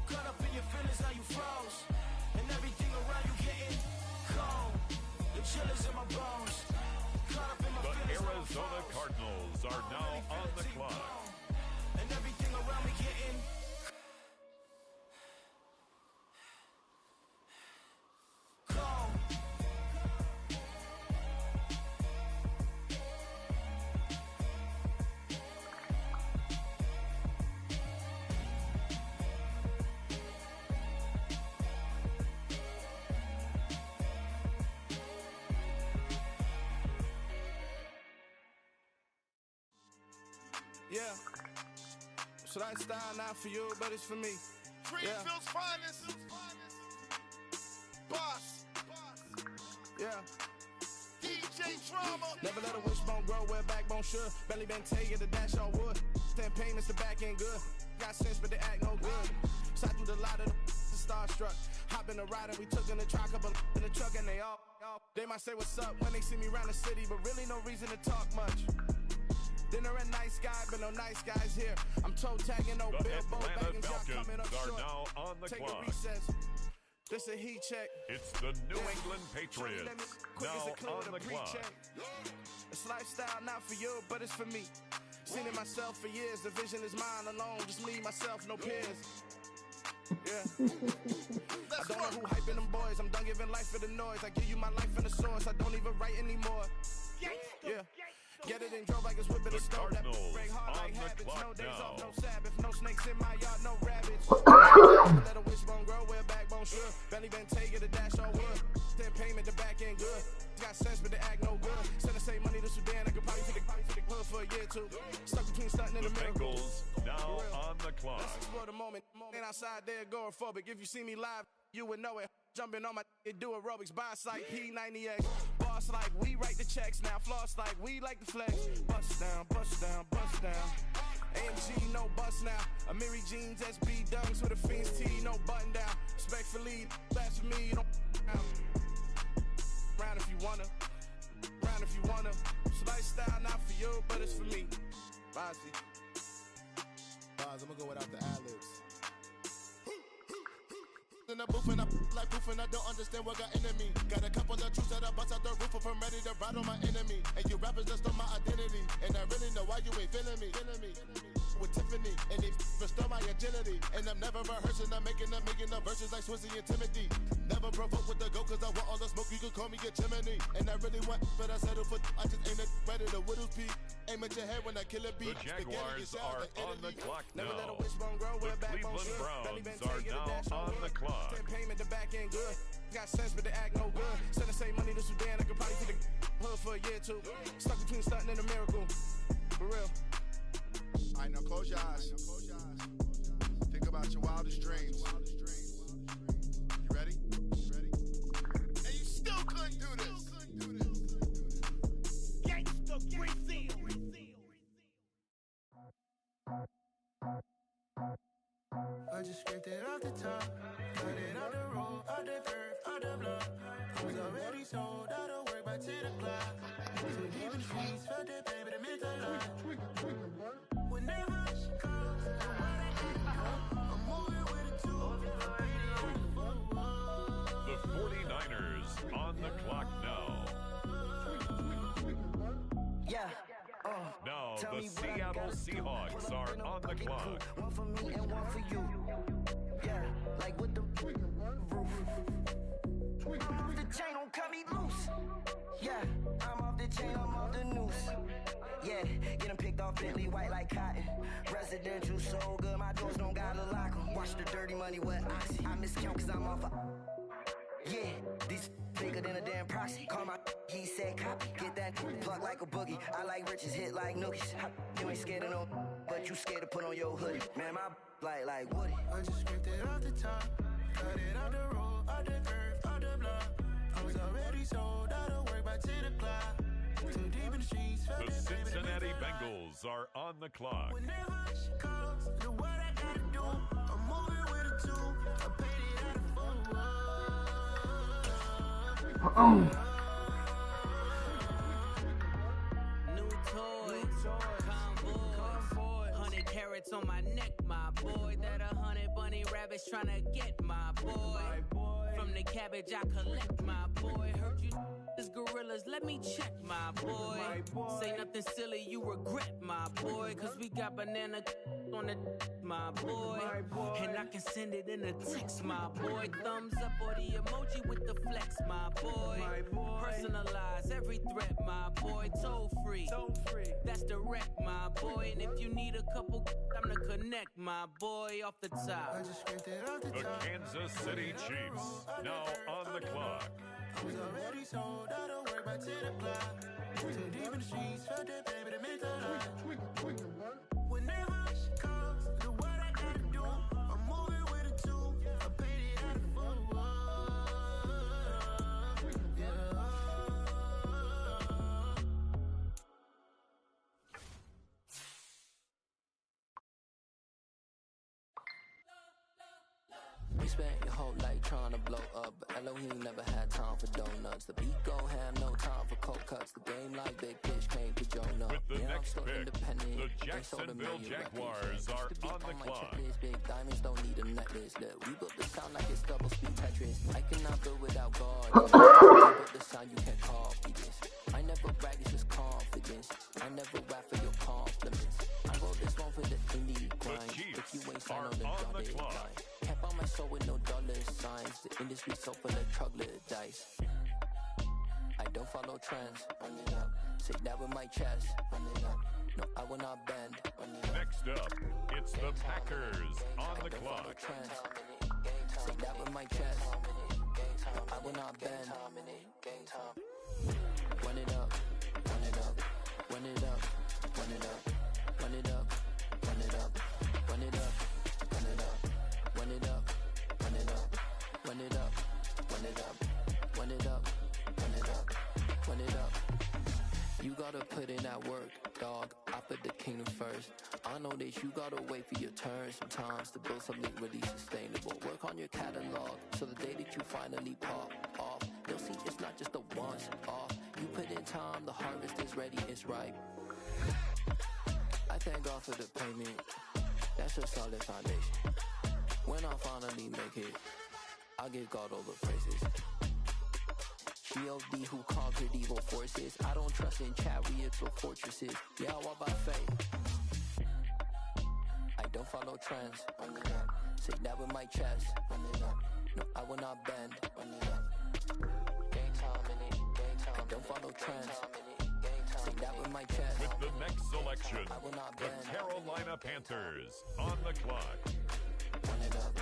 Caught up in your feelings, now you froze. And everything around you getting cold. The chill is in my bones. Caught up in my The feelings, now I'm Arizona froze. Cardinals are now on the clock. And everything around me getting cold. Yeah. So that style not for you, but it's for me. Greenville's finest. Boss. Yeah. DJ Drama. Never let a wishbone grow where backbone should. Belly been taking the dash on wood. 10 payments, the back end good. Got sense, but they act no good. Side through the lot of the starstruck. Hop in the ride and we took in the truck, couple in the truck, and they might say what's up when they see me around the city, but really no reason to talk much. Dinner at Nice Guy, but no nice guys here. I'm toe tagging, no billboard bagging, y'all coming up short. Now on the Take clock. a recess. This a heat check. It's the New England Patriots. Now on the clock. It's lifestyle not for you, but it's for me. Seen it myself for years. The vision is mine alone. Just me, myself, no peers. Yeah. I don't know who hyping them boys. I'm done giving life for the noise. I give you my life in the source. I don't even write anymore. Yeah. Get it and drove like it's whipping the stove. That break hard like habits. No days off, no Sabbath. No snakes in my yard, no rabbits. Let a wishbone grow where backbone should. Belly been taking the dash on wood. 10 payment, the back end good. Got sense, but they act no good. Send the same money to Sudan. I could probably take the hood for a year or two. Stuck between stunting and the miracle. Bengals now on the clock. Let's explore the moment. Ain't outside there agoraphobic. If you see me live, you would know it. Jumping on my do aerobics. Boss like P90X. Boss like we write the checks now. Floss like we like the flex. Bust down, bust down, bust down. AMG, no bust now. Amiri jeans, SB dunks with a Fiends tee, no button down. Respectfully, that's for me, you don't down. Round if you wanna. Round if you wanna. It's lifestyle not for you, but it's for me. Bozzy. Boz, I'm gonna go without the ad-libs. In the booth and I like proof and I don't understand what got into me. Got a couple of truths that I bust out the roof of, I'm ready to ride on my enemy. And you rappers just stole my identity, and I really know why you ain't feeling me. With Tiffany, and they restore my agility. And I'm never rehearsing, I'm making up verses like Swizzy and Timothy. Never provoke with the go, cause I want all the smoke, you can call me a chimney. And I really want, but I settle for, I just ain't ready to Whittles Peak. Aim at your head when I kill a beat. The Jaguars are on the clock now. The Cleveland Browns are now on the clock. 10 payment, the back end good. Got sense, but they act no good. Send the same money to Sudan, I could probably take the hood for a year or two. Stuck between stunting and a miracle. For real. Alright, now close your eyes. Think about your wildest dreams. You ready? And you still couldn't do this. Gangsta Brazil. I just scraped it off the top, cut it out the road, out the curve, out the block. I was already sold, out of work by 10 o'clock. Too deep in the streets, felt that baby, that meant a lot. Whenever she calls, the one I can't go, I'm moving with a two. The 49ers on the clock now. Yeah. Now the Seattle Seahawks are on the clock. One for me and one for you. Yeah, like with the roof. I'm off the chain, don't cut me loose. Yeah, I'm off the chain, I'm off the noose. Yeah, getting picked off Bentley white like cotton. Residential so good, my doors don't gotta lock 'em. Watch the dirty money with oxy. I miscount cause I'm off a. Yeah, these bigger than a damn proxy. Call my he said copy. Get that plug like a boogie. I like riches, hit like nookies. You ain't scared of no, but you scared to put on your hoodie. Man, my like Woody. I just scraped it off the top, cut it out the road, out the curve, out the block. I was already sold, out of work by 10 o'clock. Too deep in the streets, The Cincinnati Bengals are on the clock. Whenever she calls, do what I gotta do. I'm moving with a two. I paid it out of full. New toys, convoys, 100 carats on my neck, my boy. That 100 bunny rabbits tryna get my boy. From the cabbage I collect, my boy. Heard you is gorillas, let me check, my boy. Say nothing silly, you regret, my boy. Cause we got banana on the my boy. And I can send it in a text, my boy. Thumbs up or the emoji with the flex, my boy. Personalize every threat, my boy. Toll free, that's direct, my boy. And if you need a couple, I'm to connect, my boy, off the top. I just scraped it off the The top. Kansas City Chiefs now on the clock. I was already sold, out of work by 10 o'clock. Too deep in the streets, felt that baby, that meant a lot. You spent your whole life trying to blow up, but Elohim never had time for donuts. The beat go ham, no time for cold cuts. The game like big fish came to Jonah. With the Yeah, I'm next still pick, independent. the They sold a Jacksonville million Jaguars records. are Used to be on the my clock. checklist. Big diamonds don't need a necklace. Look, we built the sound like it's double speed Tetris. I cannot build without God. We built the sound you can't copy this. I never brag, it's just confidence. I never rap for your compliments. I wrote this one for the indie grind. If you ain't signed on the dotted line. Kept on my soul with no dollar signs. The industry so full of troglodytes. I don't follow trends. Say that with my chest. No, I will not bend. Next up, it's the Packers on the clock. Say that with my chest. No, I will not bend. Run it up, run it up, run it up, run it up, run it up, run it up, run it up, run it up, run it up, run it up, run it up, run it up, run it up, run it up, run it up. You gotta put in that work, dog. I put the kingdom first. I know that you gotta wait for your turn sometimes to build something really sustainable. Work on your catalog, so the day that you finally pop off, you'll see it's not just a once off. You put in time, the harvest is ready, it's ripe. I thank God for the payment. That's a solid foundation. When I finally make it, I give God all the praises. G.O.D. who conquered evil forces. I don't trust in chariots or fortresses. Yeah, I walk by faith. I don't follow trends. Say that with my chest. No, I will not bend. Game time in it. Game time. I don't follow trends. Say that with my chest. With the next selection, I will not the bend. Carolina Panthers on the clock. Run it up.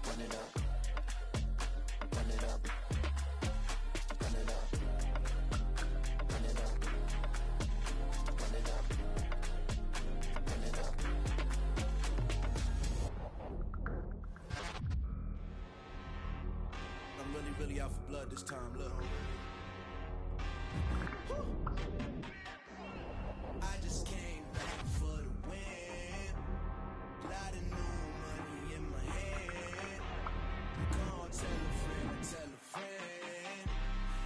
Run it up. Run it up. Run it up. Run it up. Run it up. Run it up. I'm really out for blood this time, look. I just came back for the win. Lot of new money in my hand. Go on, tell a friend.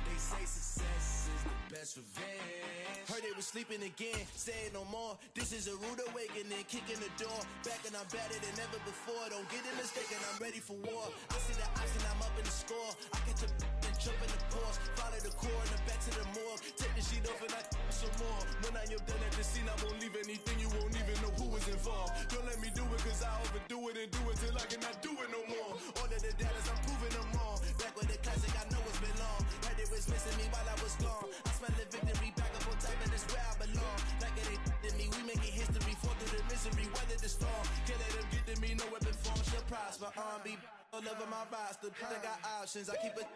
They say success is the best revenge. Heard they was sleeping again, saying no more. This is a rude awakening, kicking the door. Back and I'm better than ever before. Don't get it mistaken, I'm ready for war. I see the option, I'm up in the score. I catch a and jump in the course. Follow the core and the back to the morgue. Take the sheet off and I some more. When I am done at the scene, I won't leave anything. You won't even know who is involved. Don't let me do it, cause I overdo it and do it till I cannot do it no more. All of the data's, I'm proving them wrong. Back with the classic, I know it's been long. Heard it was missing me while I was gone. I smell the victory back up on top, and it's where I belong. Like it ain't to me, we making history. Fall through the misery, weather the storm. Can't let them get to me, no weapon form shall prosper. Be all over my roster, I got options. I keep it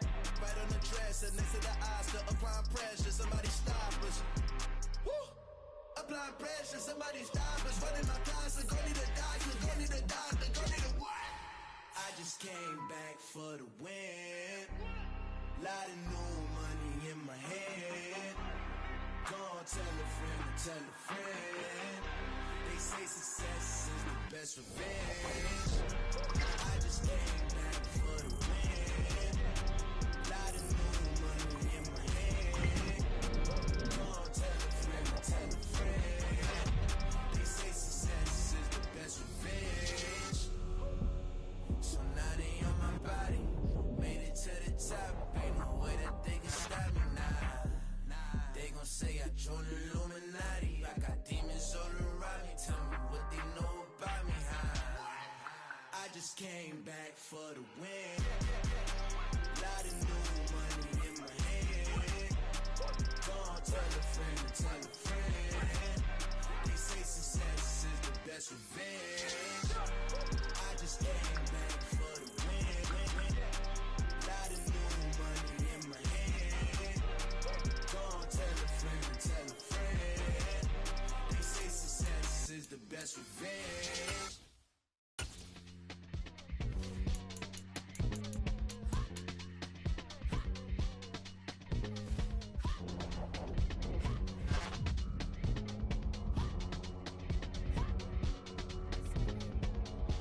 right on the dresser, next to the Oscar. Applying pressure, somebody stop us. Woo! Applying pressure, somebody stop us. Running my closet, go need a doctor, go need a doctor, go need a what? I just came back for the win. Lot of new money in my hand. Go on, tell a friend. They say success is the best revenge. I just came back for the win. Lot of new money in my hand. Go on, tell a friend. They say success is the best revenge. So now they on my body. Made it to the top. Ain't no way that they can stop me now. They gon' say I joined the Illuminati. I got demons all around me. Tell me what they know about me, huh? I just came back for the win. Lot of new money in my hand. Go on, tell a friend. They say success is the best revenge. I just came back for the win. Lot of new money in my hand. Go on, tell a friend. They say success is the best revenge.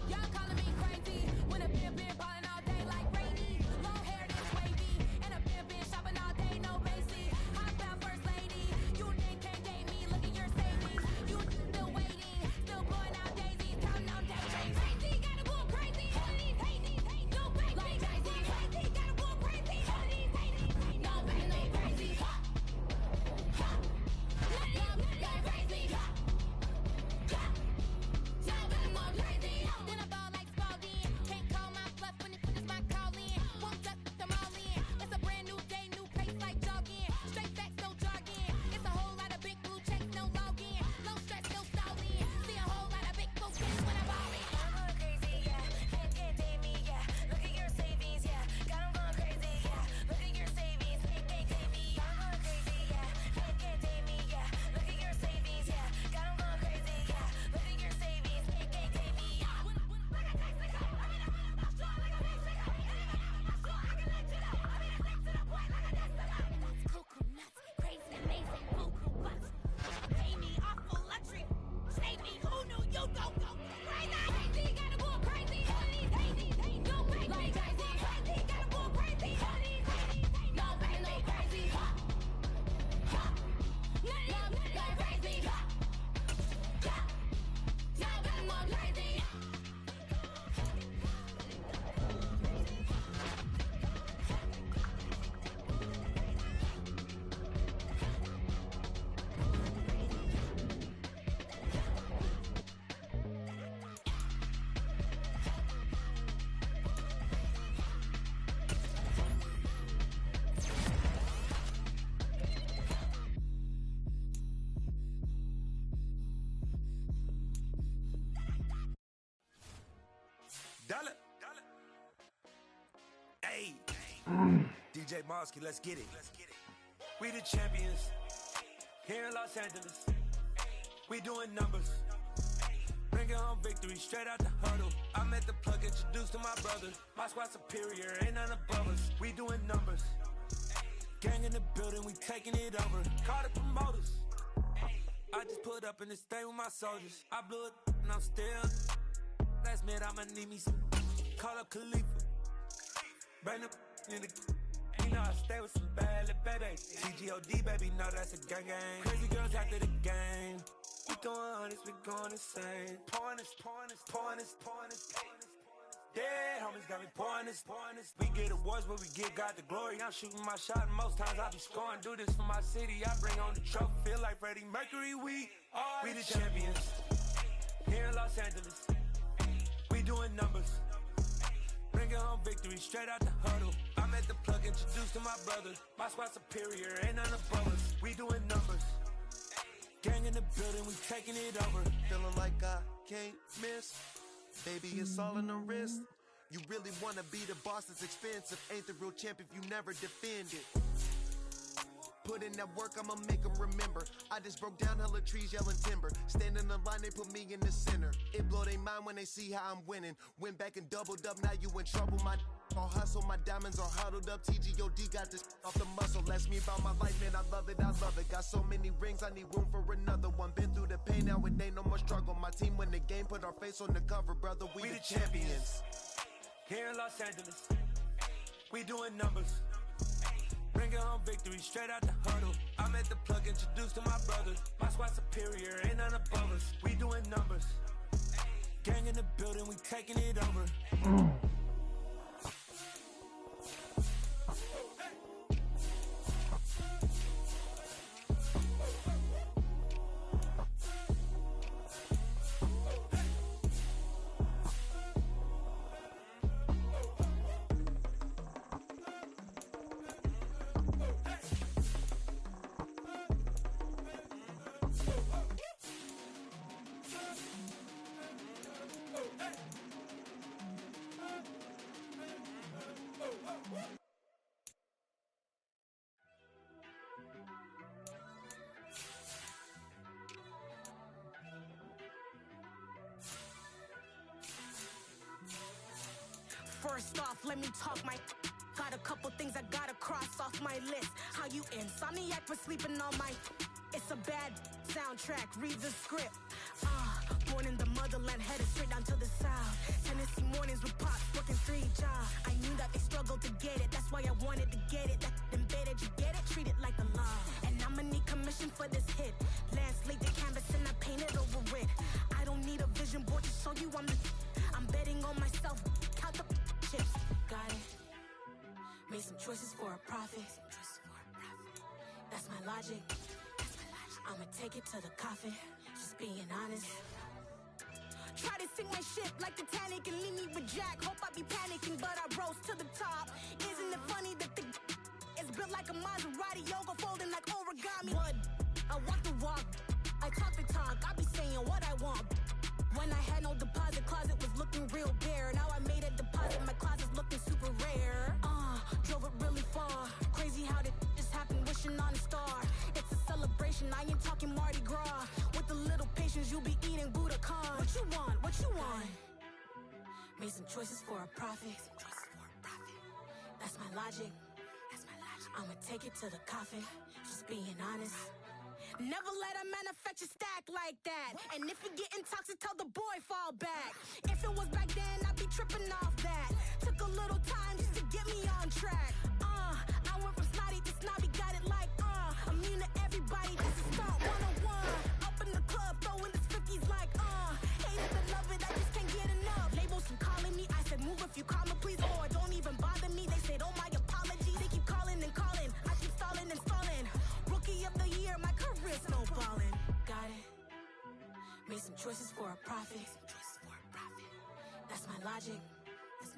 Y'all calling me crazy when a Dollar. Hey. DJ Mosky, let's get it. We the champions. Here in Los Angeles. We doing numbers. Bringing home victory straight out the huddle. I'm at the plug, introduced to my brother. My squad superior, ain't none above us. We doing numbers. Gang in the building, we taking it over. Call the promoters. I just put up in this thing with my soldiers. I blew it and I'm still. Last minute I'ma need me some. Call up Khalifa. Bring them in the. You know I stay with some bad little baby. TGOD baby, know that's a gang gang. Crazy girls after the game. We throwing hundreds, we going insane. Pouring this. Yeah, homies got me pouring this. We get awards, but we give God the glory. I'm shooting my shot, and most times I be scoring. Do this for my city, I bring on the trophy. Feel like Freddie Mercury, we the champions. Here in Los Angeles, we doing numbers. Bringing home victory straight out the huddle. I'm at the plug, introduced to my brother. My squad superior, ain't none above us. We doing numbers. Gang in the building, we taking it over. Feeling like I can't miss. Baby, it's all in the wrist. You really wanna be the boss, it's expensive. Ain't the real champ if you never defend it. Put in that work, I'ma make them remember. I just broke down hella trees, yelling timber. Stand in the line, they put me in the center. It blow they mind when they see how I'm winning. Went back and doubled up, now you in trouble. My all hustle, my diamonds are huddled up. TGOD got this off the muscle. Ask me about my life, man, I love it. Got so many rings, I need room for another one. Been through the pain, now it ain't no more struggle. My team win the game, put our face on the cover, brother. We the champions. Here in Los Angeles, we doing numbers. Bringing home victory straight out the huddle. I'm at the plug, introduced to my brother. My squad superior, ain't none above us. We doing numbers. Gang in the building, we taking it over. First off, let me talk my. Got a couple things I gotta cross off my list. How you insomniac for sleeping on my. It's a bad soundtrack, read the script. Born in the motherland, headed straight down to the south. Tennessee mornings with pops, working 3 jobs. I knew that they struggled to get it, that's why I wanted to get it. That embedded, you get it, treat it like the law. And I'ma need commission for this hit. Last laid the canvas and I painted over it. I don't need a vision board to show you I'm the. I'm betting on myself, count the chips. Got it. Made some choices for a profit. That's my logic. I'ma take it to the coffin. Just being honest. Try to sink my ship like Titanic and leave me with Jack. Hope I be panicking, but I rose to the top. Isn't it funny that the is built like a Maserati, yoga folding like origami? What? I walk the walk, I talk the talk. I be saying what I want. When I had no deposit, closet was looking real bare. Now I made a deposit, my closet's looking super rare. Drove it really far. Crazy how did just happen, wishing on a star. It's a celebration, I ain't talking Mardi Gras. With a little patience, you'll be eating Budokan. What you want? What you want? Made some choices for a profit. That's my logic. I'ma take it to the coffin. Just being honest. Never let a manufacture stack like that. And if you're getting toxic, tell the boy fall back. If it was back then, I'd be tripping off that. Took a little time just to get me on track. I went from snotty to snobby, got it like immune to everybody, this is start 101. Up in the club, throwing this 50s like hate it and love it, I just can't get enough. Labels from calling me, I said move if you call me please, or don't even bother me. They said oh my apologies, they keep calling and calling. I keep stalling and stalling. Rookie of the year, my career snowballing. Got it. Made some choices for a profit. That's my logic.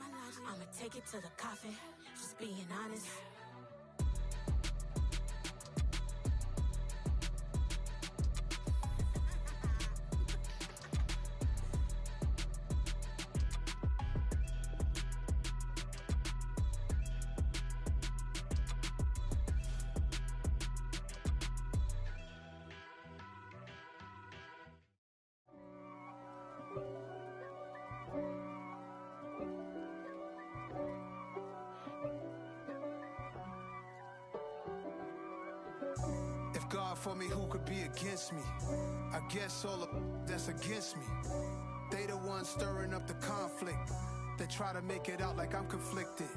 I'ma take it to the coffin. Just being honest. for me, who could be against me? I guess all the that's against me. They the ones stirring up the conflict. They try to make it out like I'm conflicted.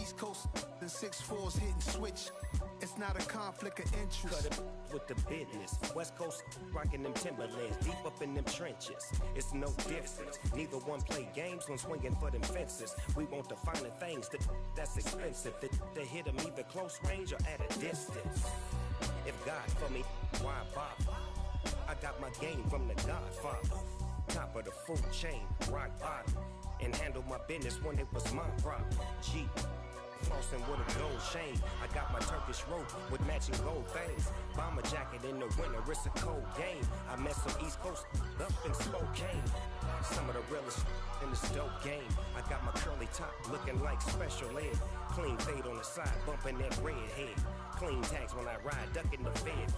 East Coast and 6'4's hitting switch. It's not a conflict of interest. Cut it with the business. West Coast rocking them Timberlands, deep up in them trenches. It's no difference. Neither one play games when swinging for them fences. We want the finer things that's expensive. They hit them either close range or at a distance. If God for me, why bother? I got my game from the Godfather. Top of the food chain, rock bottom. And handle my business when it was my problem. G. Flossing with a gold chain. I got my Turkish rope with matching gold things. Bomber jacket in the winter, it's a cold game. I met some East Coast up in Spokane. Some of the realest in this dope game. I got my curly top looking like special ed. Clean fade on the side, bumping that red head. Clean tags when I ride, ducking the feds.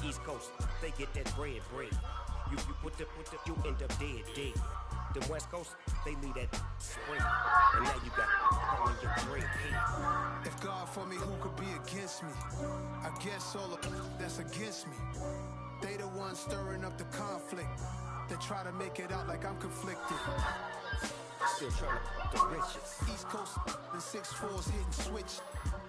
East Coast, they get that bread. You put the you end up dead. Then West Coast, they leave that spring. And now you got on your drink. If God for me, who could be against me? I guess all the that's against me. They the ones stirring up the conflict. They try to make it out like I'm conflicted. Still trying to the riches. East Coast and 6'4's hitting switch.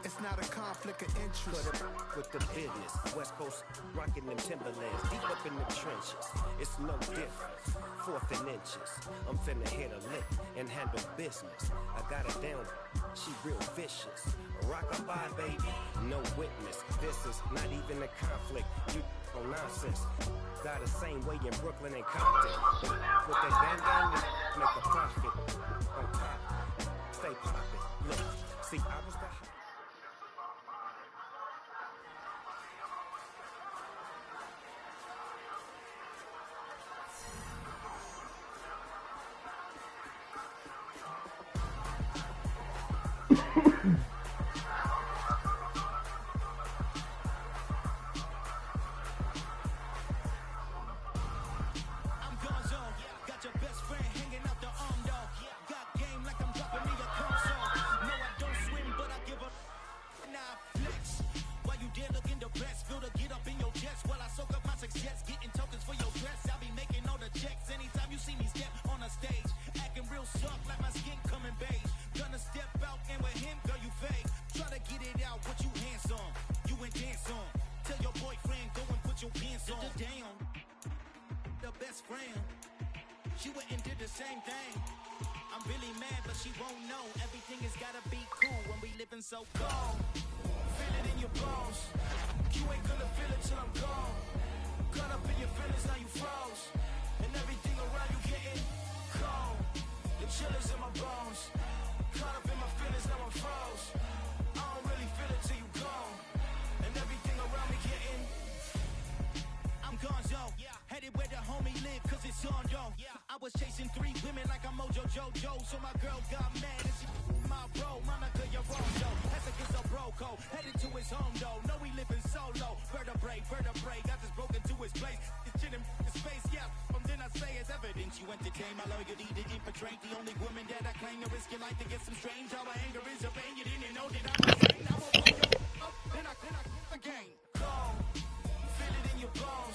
It's not a conflict of interest. Cut up with the business. West Coast rocking them Timberlands, deep up in the trenches. It's no difference. 4th and inches. I'm finna hit a lick and handle business. I got her down. She real vicious. Rock-a-bye, baby. No witness. This is not even a conflict. You on nonsense. Got the same way in Brooklyn and Compton. With that gang, make a profit. On top. Stay poppin'. Look, see, I was the She went and did the same thing. I'm really mad, but she won't know. Everything has gotta be cool when we living so cold. Feel it in your bones. You ain't gonna feel it till I'm gone. Caught up in your feelings, now you froze. And everything around you getting cold. The chillers in my bones. Caught up in my feelings, now I'm froze. I don't really feel it till you gone. And everything around me getting I'm gonzo. Headed where the homie live, cause it's on though. I was chasing 3 women like I'm Mojo Jojo. So my girl got mad and she my bro. Monica, you're wrong though. That's against a bro code. Headed to his home though. No, we living solo. Vertebrae. Got this broken to his place. It's chilling in space, yeah. From then I say it's evidence. You entertain my loyalty to infiltrate. The only woman that I claim to risk your life to get some strange. All my anger is your pain. You didn't know that I was saying I will blow you up. Then I again. Go. Feel it in your bones.